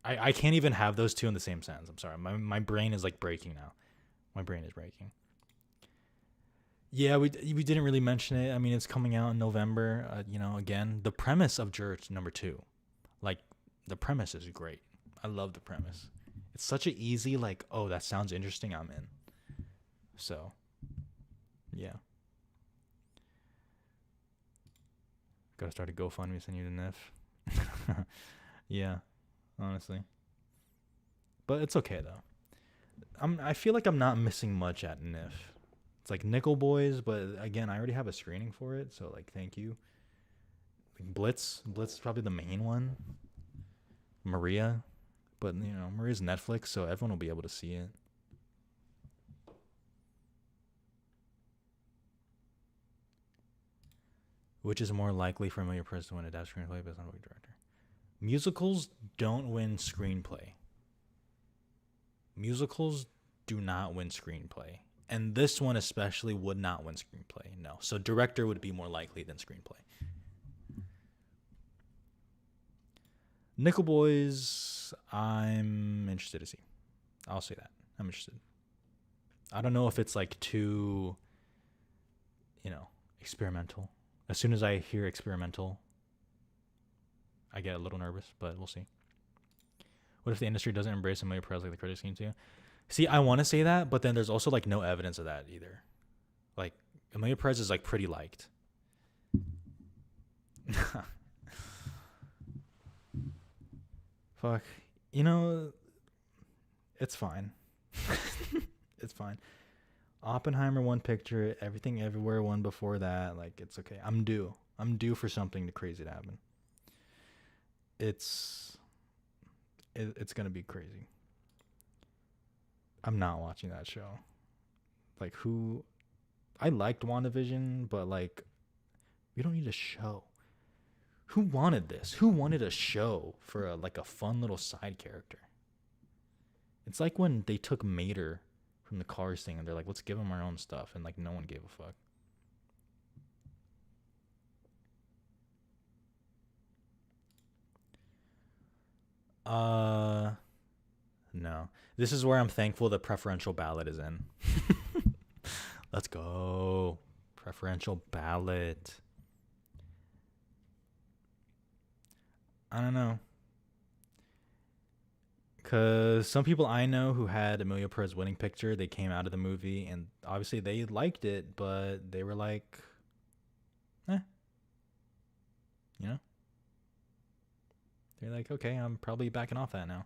I can't even have those two in the same sentence. I'm sorry. My brain is like breaking now. My brain is breaking. Yeah, we didn't really mention it. I mean, it's coming out in November. Again, the premise of Jurge #2, like the premise is great. I love the premise. It's such an easy like, oh, that sounds interesting. I'm in. So, yeah. Gotta start a GoFundMe, send you to NIF. Yeah, honestly. But it's okay though. I feel like I'm not missing much at NIF. It's like Nickel Boys, but again, I already have a screening for it, so like thank you. Like Blitz is probably the main one. Maria, but Maria's Netflix, so everyone will be able to see it. Which is more likely for Emilia Perez to win a screenplay based on a director? Musicals don't win screenplay. Musicals do not win screenplay. And this one especially would not win screenplay. No. So director would be more likely than screenplay. Nickel Boys, I'm interested to see. I'll say that. I'm interested. I don't know if it's like too, experimental. As soon as I hear experimental, I get a little nervous, but we'll see. What if the industry doesn't embrace Emilia Perez like the critics seem to? See, I want to say that, but then there's also like no evidence of that either. Like Emilia Perez is like pretty liked. Fuck. It's fine. It's fine. Oppenheimer won picture, Everything Everywhere won before that. Like it's okay. I'm due for something crazy to happen. It's gonna be crazy. I'm not watching that show. Like I liked WandaVision, but like we don't need a show. Who wanted this? Who wanted a show for a fun little side character? It's like when they took Mater from the Cars thing and they're like, let's give him our own stuff, and like no one gave a fuck. No. This is where I'm thankful the preferential ballot is in. Let's go. Preferential ballot. I don't know. Because some people I know who had Emilia Perez winning picture, they came out of the movie and obviously they liked it, but they were like, They're like, okay, I'm probably backing off that now.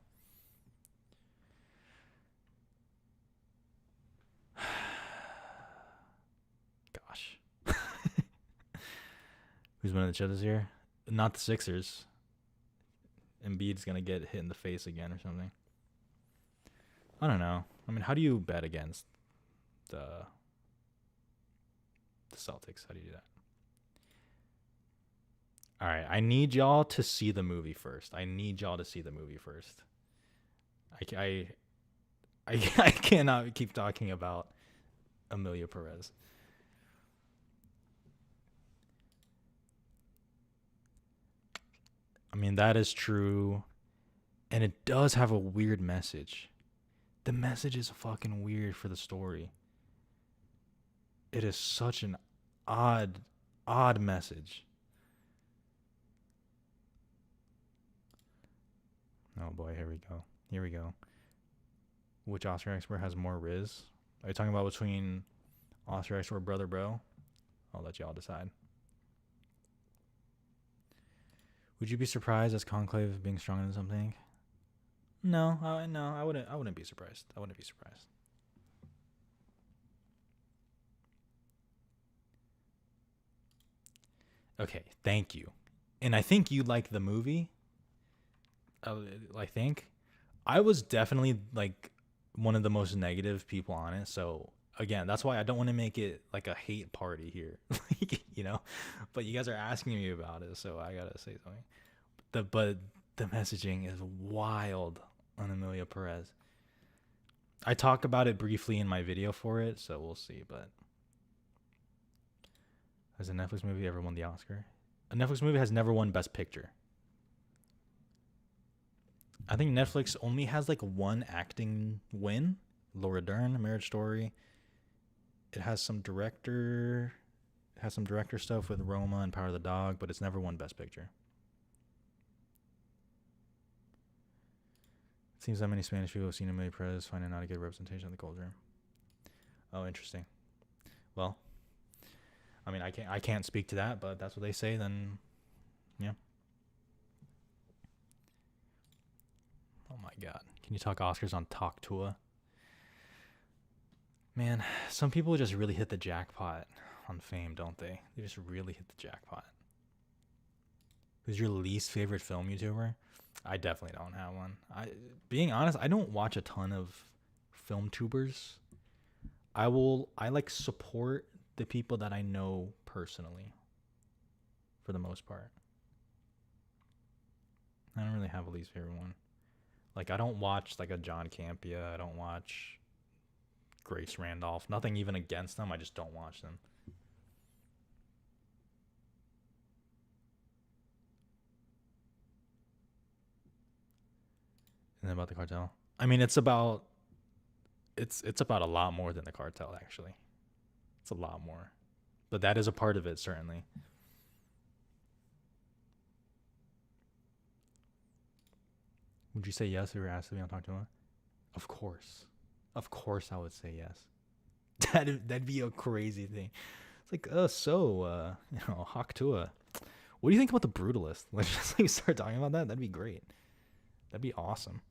Gosh. Who's winning the chip this year? Not the Sixers. Embiid's gonna get hit in the face again or something. I don't know. I mean, how do you bet against the Celtics? How do you do that? All right, I need y'all to see the movie first. I I cannot keep talking about Emilia Pérez. I mean, that is true. And it does have a weird message. The message is fucking weird for the story. It is such an odd message. Oh boy, here we go. Which Oscar expert has more Riz? Are you talking about between Oscar expert Brother Bro? I'll let y'all decide. Would you be surprised as Conclave being stronger than something? No, I wouldn't be surprised. Okay, thank you. And I think you like the movie. I think I was definitely like one of the most negative people on it. So again, that's why I don't want to make it like a hate party here, But you guys are asking me about it, so I gotta say something. But the messaging is wild on Emilia Pérez. I talk about it briefly in my video for it, so we'll see. But has a Netflix movie ever won the Oscar? A Netflix movie has never won Best Picture. I think Netflix only has like one acting win. Laura Dern, Marriage Story. It has some director stuff with Roma and Power of the Dog, but it's never won Best Picture. It seems that many Spanish people have seen Emilia Pérez finding not a good representation of the culture. Oh, interesting. Well, I mean, I can't speak to that, but that's what they say. Then, yeah. Oh my God. Can you talk Oscars on Talk Tua? Man, some people just really hit the jackpot on fame, don't they? They just really hit the jackpot. Who's your least favorite film YouTuber? I definitely don't have one. Being honest, I don't watch a ton of film tubers. I like support the people that I know personally for the most part. I don't really have a least favorite one. Like, I don't watch like a John Campea. I don't watch Grace Randolph. Nothing even against them. I just don't watch them. And then about the cartel. I mean, it's about a lot more than the cartel, actually. It's a lot more. But that is a part of it, certainly. Would you say yes if you were asked to be on Talk to Her? Of course. Of course I would say yes. That'd be a crazy thing. It's like, Hawk Tua. What do you think about The Brutalist? Let's just like start talking about that. That'd be great. That'd be awesome.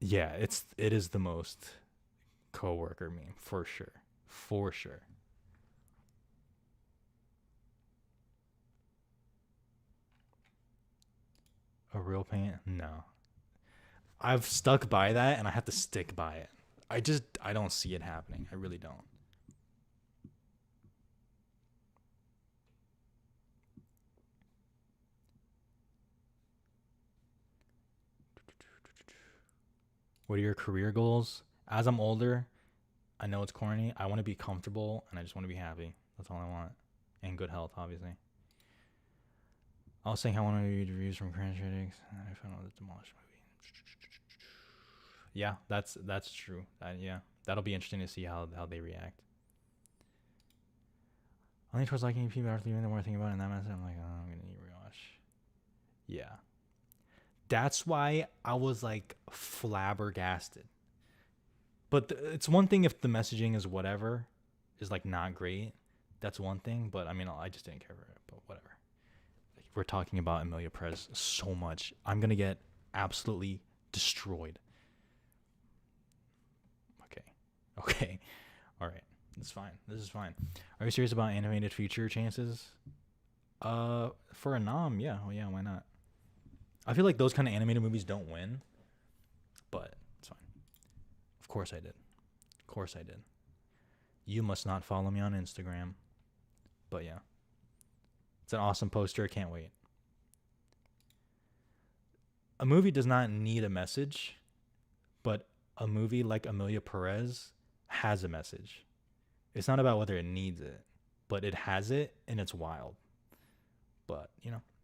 Yeah, it is the most coworker meme for sure. For sure. A real paint? No. I've stuck by that and I have to stick by it. I don't see it happening. I really don't. What are your career goals? As I'm older, I know it's corny. I want to be comfortable and I just want to be happy. That's all I want. And good health, obviously. I was saying how I want to read reviews from current critics. And I found out the demolished movie. Yeah, that's true. Yeah, that'll be interesting to see how they react. I think towards liking people after leaving, the more I think about it in that message, I'm like, oh, I'm gonna need to rewatch. Yeah, that's why I was like flabbergasted. But it's one thing if the messaging is whatever, is like not great. That's one thing. But I mean, I just didn't care for it. But whatever. Like, we're talking about Emilia Pérez so much. I'm gonna get absolutely destroyed. Okay. All right. It's fine. This is fine. Are you serious about animated feature chances? For a nom, yeah. Well, yeah, why not? I feel like those kind of animated movies don't win, but it's fine. Of course I did. Of course I did. You must not follow me on Instagram. But yeah. It's an awesome poster. Can't wait. A movie does not need a message, but a movie like Emilia Pérez has a message. It's not about whether it needs it, but it has it and it's wild. But,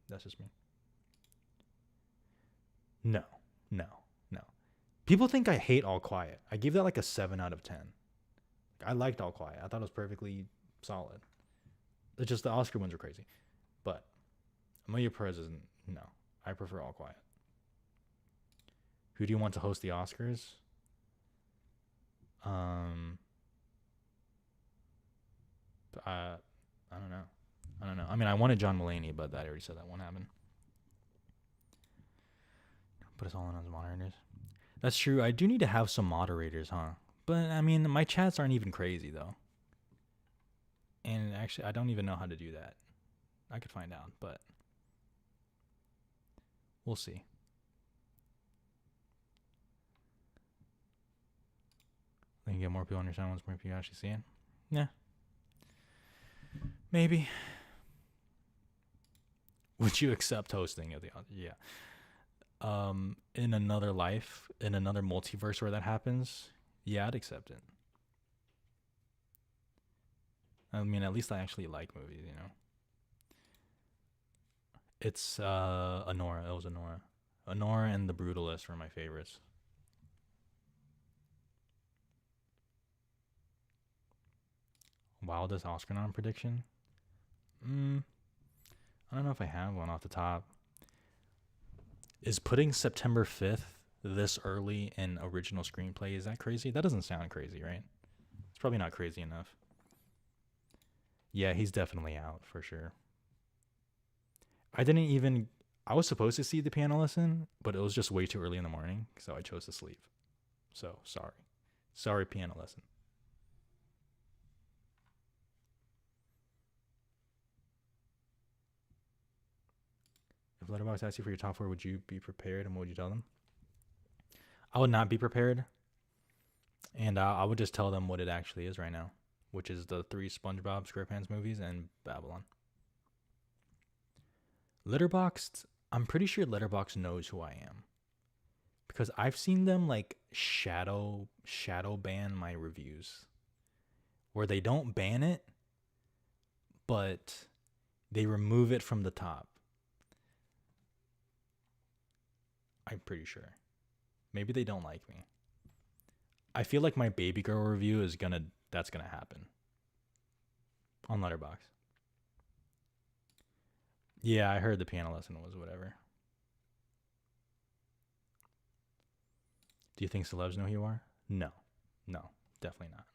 that's just me. No, no, no. People think I hate All Quiet. I give that like a 7 out of 10. I liked All Quiet. I thought it was perfectly solid. It's just the Oscar ones are crazy. But Emilia Perez isn't. No, I prefer All Quiet. Who do you want to host the Oscars? I don't know. I mean, I wanted John Mulaney, but I already said that won't happen. Put us all in as moderators. That's true. I do need to have some moderators, huh? But I mean, my chats aren't even crazy though. And actually, I don't even know how to do that. I could find out, but we'll see. Then you get more people on your channel once more people actually see it. Yeah. Maybe. Would you accept hosting of the? Yeah. In another life, in another multiverse where that happens, yeah, I'd accept it. I mean, at least I actually like movies, It's Anora. It was Anora. Anora and The Brutalist were my favorites. Wildest Oscar nom prediction? I don't know if I have one off the top. Is putting September 5th this early in original screenplay, is that crazy? That doesn't sound crazy, right? It's probably not crazy enough. Yeah, he's definitely out for sure. I was supposed to see The Piano Lesson, but it was just way too early in the morning, so I chose to sleep. So, sorry. Sorry, Piano Lesson. If Letterboxd asked you for your top 4, would you be prepared, and what would you tell them? I would not be prepared, and I would just tell them what it actually is right now, which is the 3 SpongeBob SquarePants movies and Babylon. Letterboxd, I'm pretty sure Letterboxd knows who I am, because I've seen them like shadow ban my reviews, where they don't ban it, but they remove it from the top. I'm pretty sure. Maybe they don't like me. I feel like my Baby Girl review that's gonna happen on Letterboxd. Yeah, I heard The Piano Lesson was whatever. Do you think celebs know who you are? No, definitely not.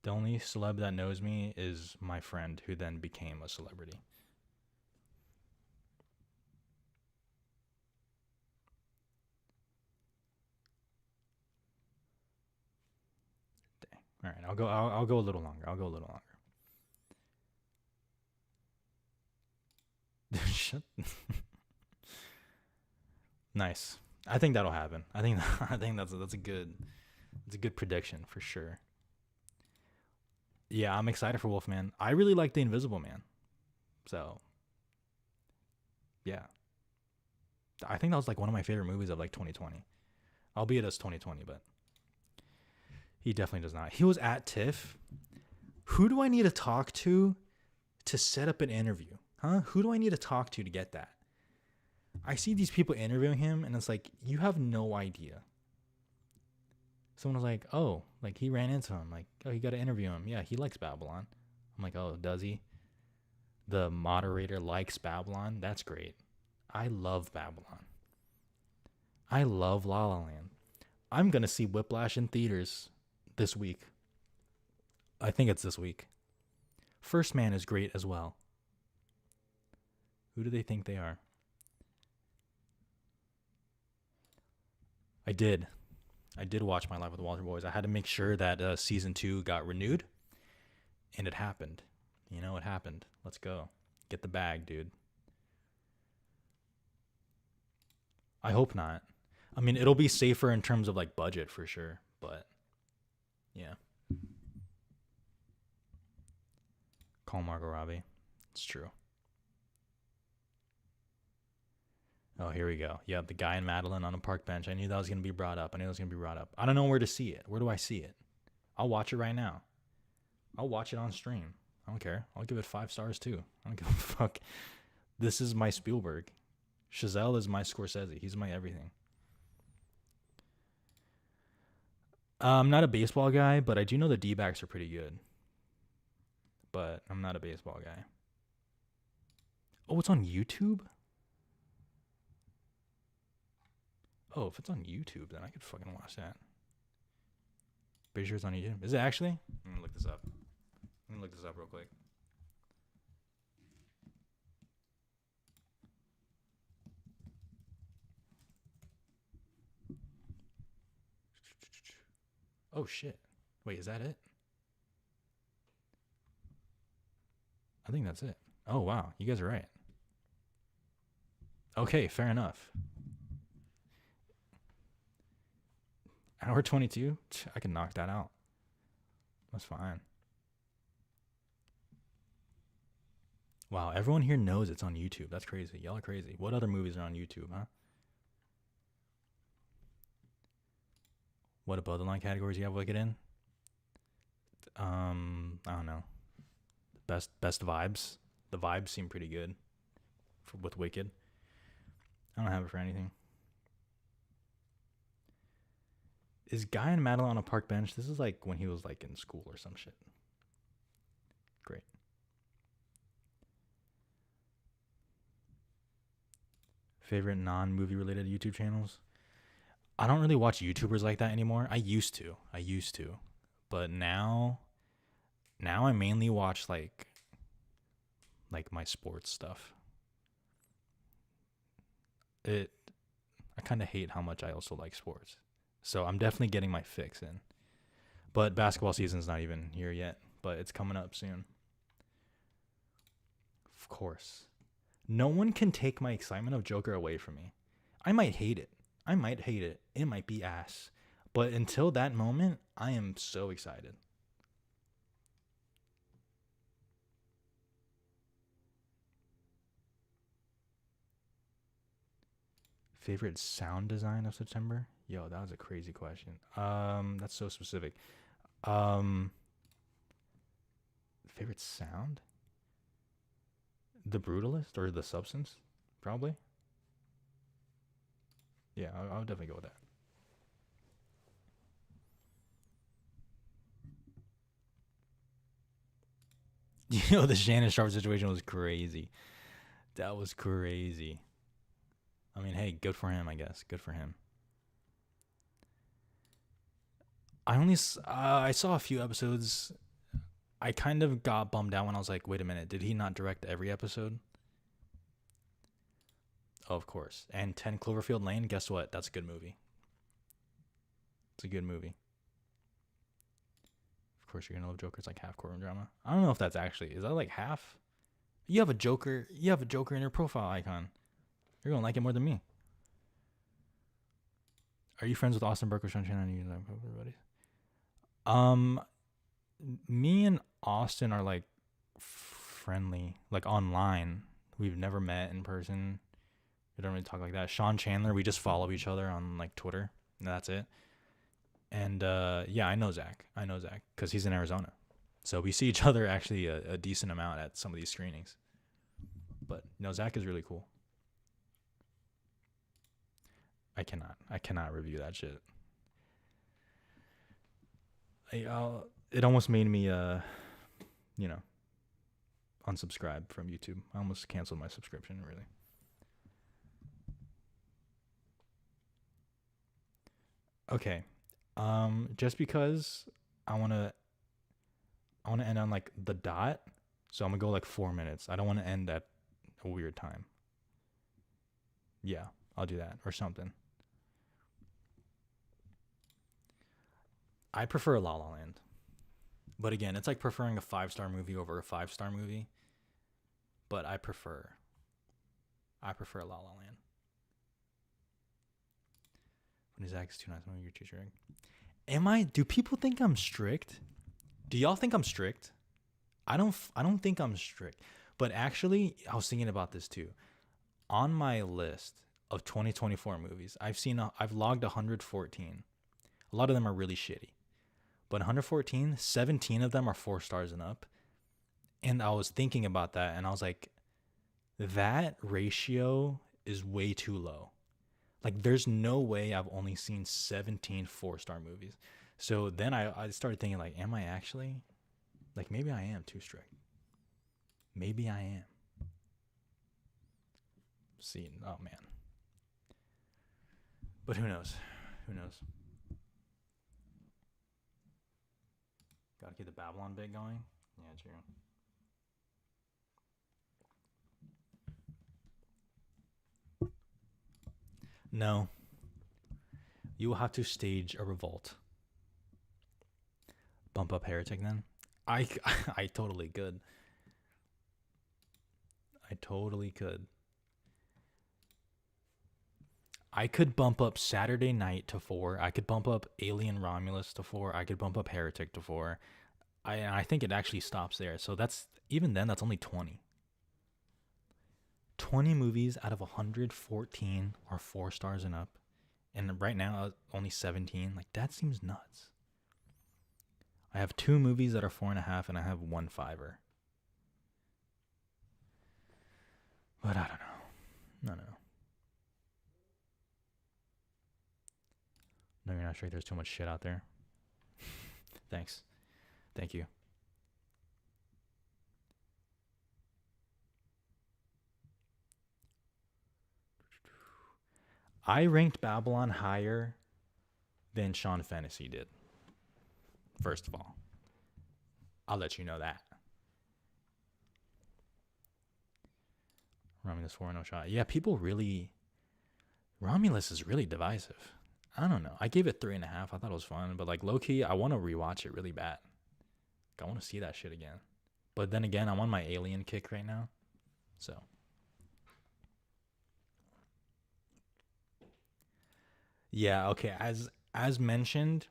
The only celeb that knows me is my friend, who then became a celebrity. All right, I'll go a little longer. Shut. Nice. I think that'll happen. I think that's a good prediction for sure. Yeah, I'm excited for Wolfman. I really like The Invisible Man. So, yeah. I think that was like one of my favorite movies of like 2020. Albeit it's 2020, but he definitely does not. He was at TIFF. Who do I need to talk to set up an interview? Huh? Who do I need to talk to get that? I see these people interviewing him, and it's like, you have no idea. Someone was like, oh, like he ran into him. Like, oh, you got to interview him. Yeah, he likes Babylon. I'm like, oh, does he? The moderator likes Babylon. That's great. I love Babylon. I love La La Land. I'm going to see Whiplash in theaters this week. I think it's this week. First Man is great as well. Who do they think they are? I did. I did watch My Life with Walter Boys. I had to make sure that season 2 got renewed, and it happened. You know, it happened. Let's go. Get the bag, dude. I hope not. I mean, it'll be safer in terms of like budget for sure, but yeah. Call Margot Robbie. It's true. Oh, here we go. Yep, the guy in Madeline on a park bench. I knew that was going to be brought up. I don't know where to see it. Where do I see it? I'll watch it right now. I'll watch it on stream. I don't care. I'll give it 5 stars too. I don't give a fuck. This is my Spielberg. Chazelle is my Scorsese. He's my everything. I'm not a baseball guy, but I do know the D-backs are pretty good. But I'm not a baseball guy. Oh, it's on YouTube? Oh, if it's on YouTube, then I could fucking watch that. Pretty sure it's on YouTube. Is it actually? I'm gonna look this up. Real quick. Oh shit. Wait, is that it? I think that's it. Oh wow, you guys are right. Okay, fair enough. Hour 22? I can knock that out. That's fine. Wow, everyone here knows it's on YouTube. That's crazy. Y'all are crazy. What other movies are on YouTube, huh? What above the line categories you have Wicked in? I don't know. Best vibes. The vibes seem pretty good with Wicked. I don't have it for anything. Is Guy and Madeline on a park bench? This is like when he was like in school or some shit. Great. Favorite non-movie related YouTube channels? I don't really watch YouTubers like that anymore. I used to. But now I mainly watch like my sports stuff. I kind of hate how much I also like sports. So I'm definitely getting my fix in. But basketball season's not even here yet, but it's coming up soon. Of course. No one can take my excitement of Joker away from me. I might hate it. It might be ass. But until that moment, I am so excited. Favorite sound design of September? Yo, that was a crazy question. That's so specific. Favorite sound? The Brutalist or The Substance? Probably. Yeah, I'll definitely go with that. Yo, the Shannon Sharp situation was crazy. That was crazy. I mean, hey, good for him, I guess. Good for him. I saw a few episodes. I kind of got bummed out when I was like, wait a minute, did he not direct every episode? Oh, of course. And 10 Cloverfield Lane, guess what? That's a good movie. It's a good movie. Of course, you're gonna love Joker. It's like half courtroom drama. I don't know if that's actually, is that like half? You have a Joker in your profile icon. You're gonna like it more than me. Are you friends with Austin Burke or Sunshine on you? Everybody. Me and Austin are like friendly, like online. We've never met in person. We don't really talk like that. Sean Chandler, we just follow each other on like Twitter, and that's it. And yeah, I know Zach because he's in Arizona, so we see each other actually a decent amount at some of these screenings. But no, Zach is really cool. I cannot review that shit. It almost made me unsubscribe from YouTube. I almost canceled my subscription, really. Okay. Just because I wanna end on like the dot, so I'm gonna go like 4 minutes. I don't want to end at a weird time. Yeah, I'll do that or something. I prefer La La Land. But again, it's like preferring a 5-star movie over a 5-star movie. But I prefer La La Land. When his act is too nice, you're too strict. Do people think I'm strict? Do y'all think I'm strict? I don't think I'm strict. But actually, I was thinking about this too. On my list of 2024 movies, I've logged 114. A lot of them are really shitty. But 114, 17 of them are 4 stars and up. And I was thinking about that and I was like, that ratio is way too low. Like, there's no way I've only seen 17 4-star movies. So then I started thinking, like, am I actually? Like, maybe I am too strict. Maybe I am. See, oh man. But who knows? Who knows? Gotta keep the Babylon bit going. Yeah, true. No. You will have to stage a revolt. Bump up Heretic then? I I totally could. I totally could. I could bump up Saturday Night to 4. I could bump up Alien Romulus to 4. I could bump up Heretic to 4. I think it actually stops there. So that's even then that's only 20. 20 movies out of 114 are 4 stars and up. And right now only 17. Like, that seems nuts. I have 2 movies that are 4.5 and I have 1 5-er. But I don't know. No. No, you're not sure there's too much shit out there. Thanks. Thank you. I ranked Babylon higher than Sean Fantasy did. First of all, I'll let you know that. Romulus 4 no shot. Yeah, people really. Romulus is really divisive. I don't know. I gave it 3.5. I thought it was fun, but like low key, I want to rewatch it really bad. I want to see that shit again. But then again, I'm on my Alien kick right now, so. Yeah. Okay. As mentioned,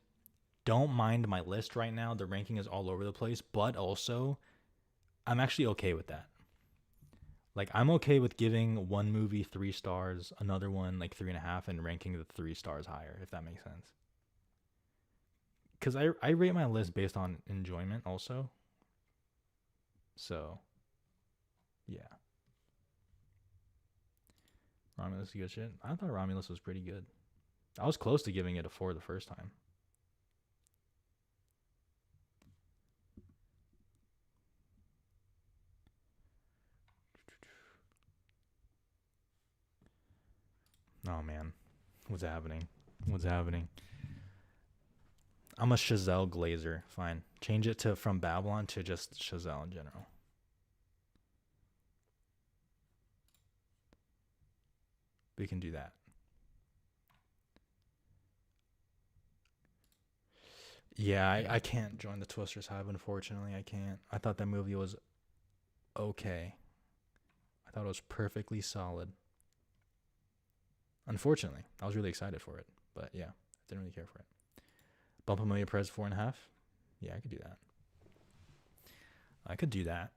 don't mind my list right now. The ranking is all over the place, but also, I'm actually okay with that. Like, I'm okay with giving one movie 3 stars, another one like 3.5, and ranking the 3 stars higher, if that makes sense. Because I rate my list based on enjoyment also. So, yeah. Romulus is good shit. I thought Romulus was pretty good. I was close to giving it a 4 the first time. Oh man, what's happening? What's happening? I'm a Chazelle Glazer. Fine, change it to from Babylon to just Chazelle in general. We can do that. Yeah, I can't join the Twisters Hive, unfortunately. I can't. I thought that movie was okay. I thought it was perfectly solid. Unfortunately, I was really excited for it, but yeah, I didn't really care for it. Bump Emilia Pérez 4.5. Yeah, I could do that. I could do that.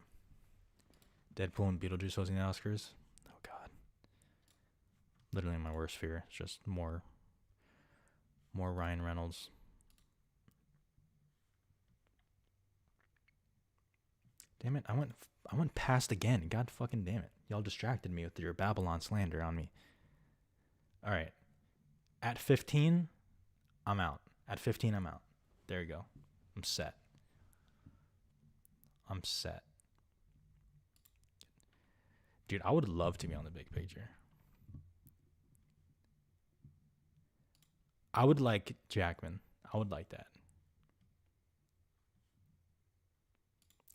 Deadpool and Beetlejuice hosting the Oscars. Oh god, literally my worst fear. It's just more Ryan Reynolds. Damn it! I went past again. God fucking damn it! Y'all distracted me with your Babylon slander on me. All right. At 15, I'm out. At 15, I'm out. There you go. I'm set. I'm set. Dude, I would love to be on the big picture. I would like Jackman. I would like that.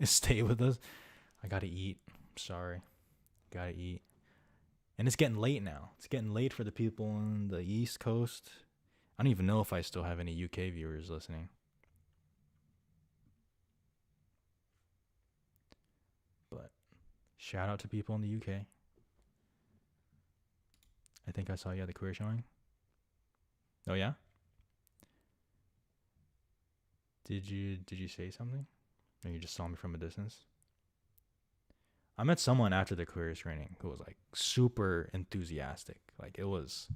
Stay with us. I gotta eat. I'm sorry. Gotta eat. And it's getting late now. It's getting late for the people on the East Coast. I don't even know if I still have any UK viewers listening. Shout out to people in the UK. I think I saw you at the queer showing. Oh yeah? Did you say something? Or you just saw me from a distance? I met someone after the queer screening who was like super enthusiastic. Like it was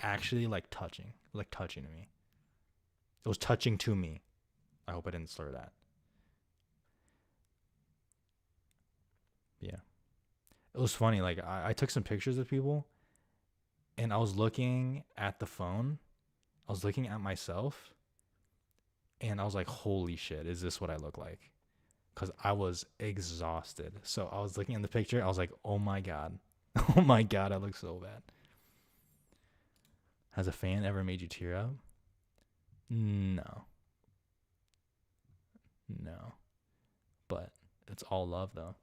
actually like touching. It was like touching to me. It was touching to me. I hope I didn't slur that. Yeah. It was funny. Like I took some pictures of people and I was looking at the phone. I was looking at myself and I was like, holy shit, is this what I look like? Because I was exhausted. So I was looking at the picture. I was like, oh my God. Oh my God, I look so bad. Has a fan ever made you tear up? No. No. But it's all love, though.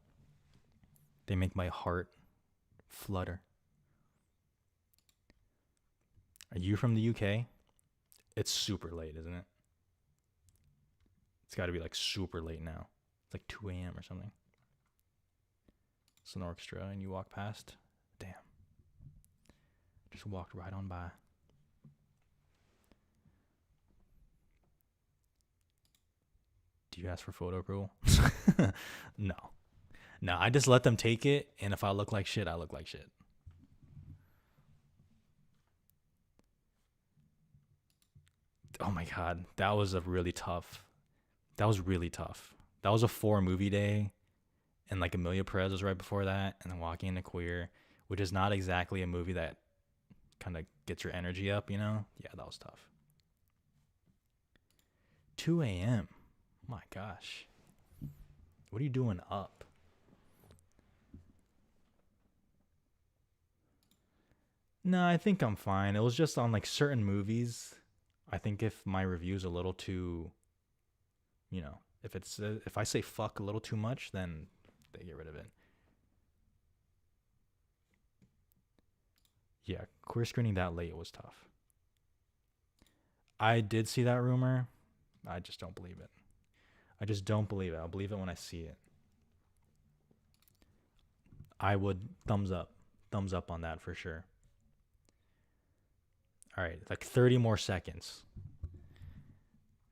They make my heart flutter. Are you from the UK? It's super late, isn't it? It's got to be like super late now. It's like 2 a.m. or something. It's an orchestra and you walk past. Damn. Just walked right on by. Do you ask for photo approval? No. No, I just let them take it, and if I look like shit, I look like shit. Oh my God. That was a really tough. That was really tough. That was a 4 movie day, and like Emilia Perez was right before that, and then Walking into Queer, which is not exactly a movie that kind of gets your energy up, you know? Yeah, that was tough. 2 a.m. My gosh. What are you doing up? No, I think I'm fine. It was just on like certain movies. I think if my review's a little too, if I say fuck a little too much, then they get rid of it. Yeah, queer screening that late was tough. I did see that rumor. I just don't believe it. I just don't believe it. I'll believe it when I see it. I would thumbs up on that for sure. All right, like 30 more seconds,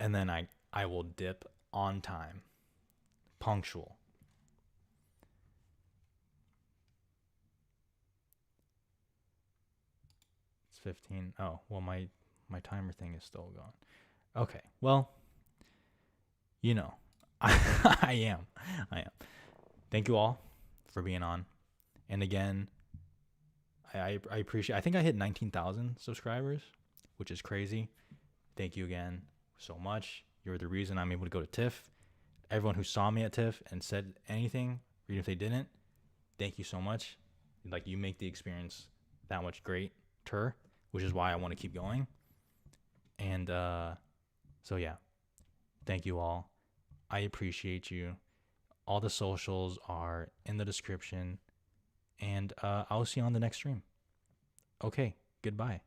and then I will dip on time, punctual. It's 15. Oh well, my timer thing is still going. Okay, well, you know, I am, I am. Thank you all for being on, and again, I appreciate. I think I hit 19,000 subscribers, which is crazy. Thank you again so much. You're the reason I'm able to go to TIFF. Everyone who saw me at TIFF and said anything, even if they didn't, thank you so much. Like you make the experience that much greater, which is why I want to keep going. And so yeah, thank you all. I appreciate you. All the socials are in the description, and I'll see you on the next stream. Okay, goodbye.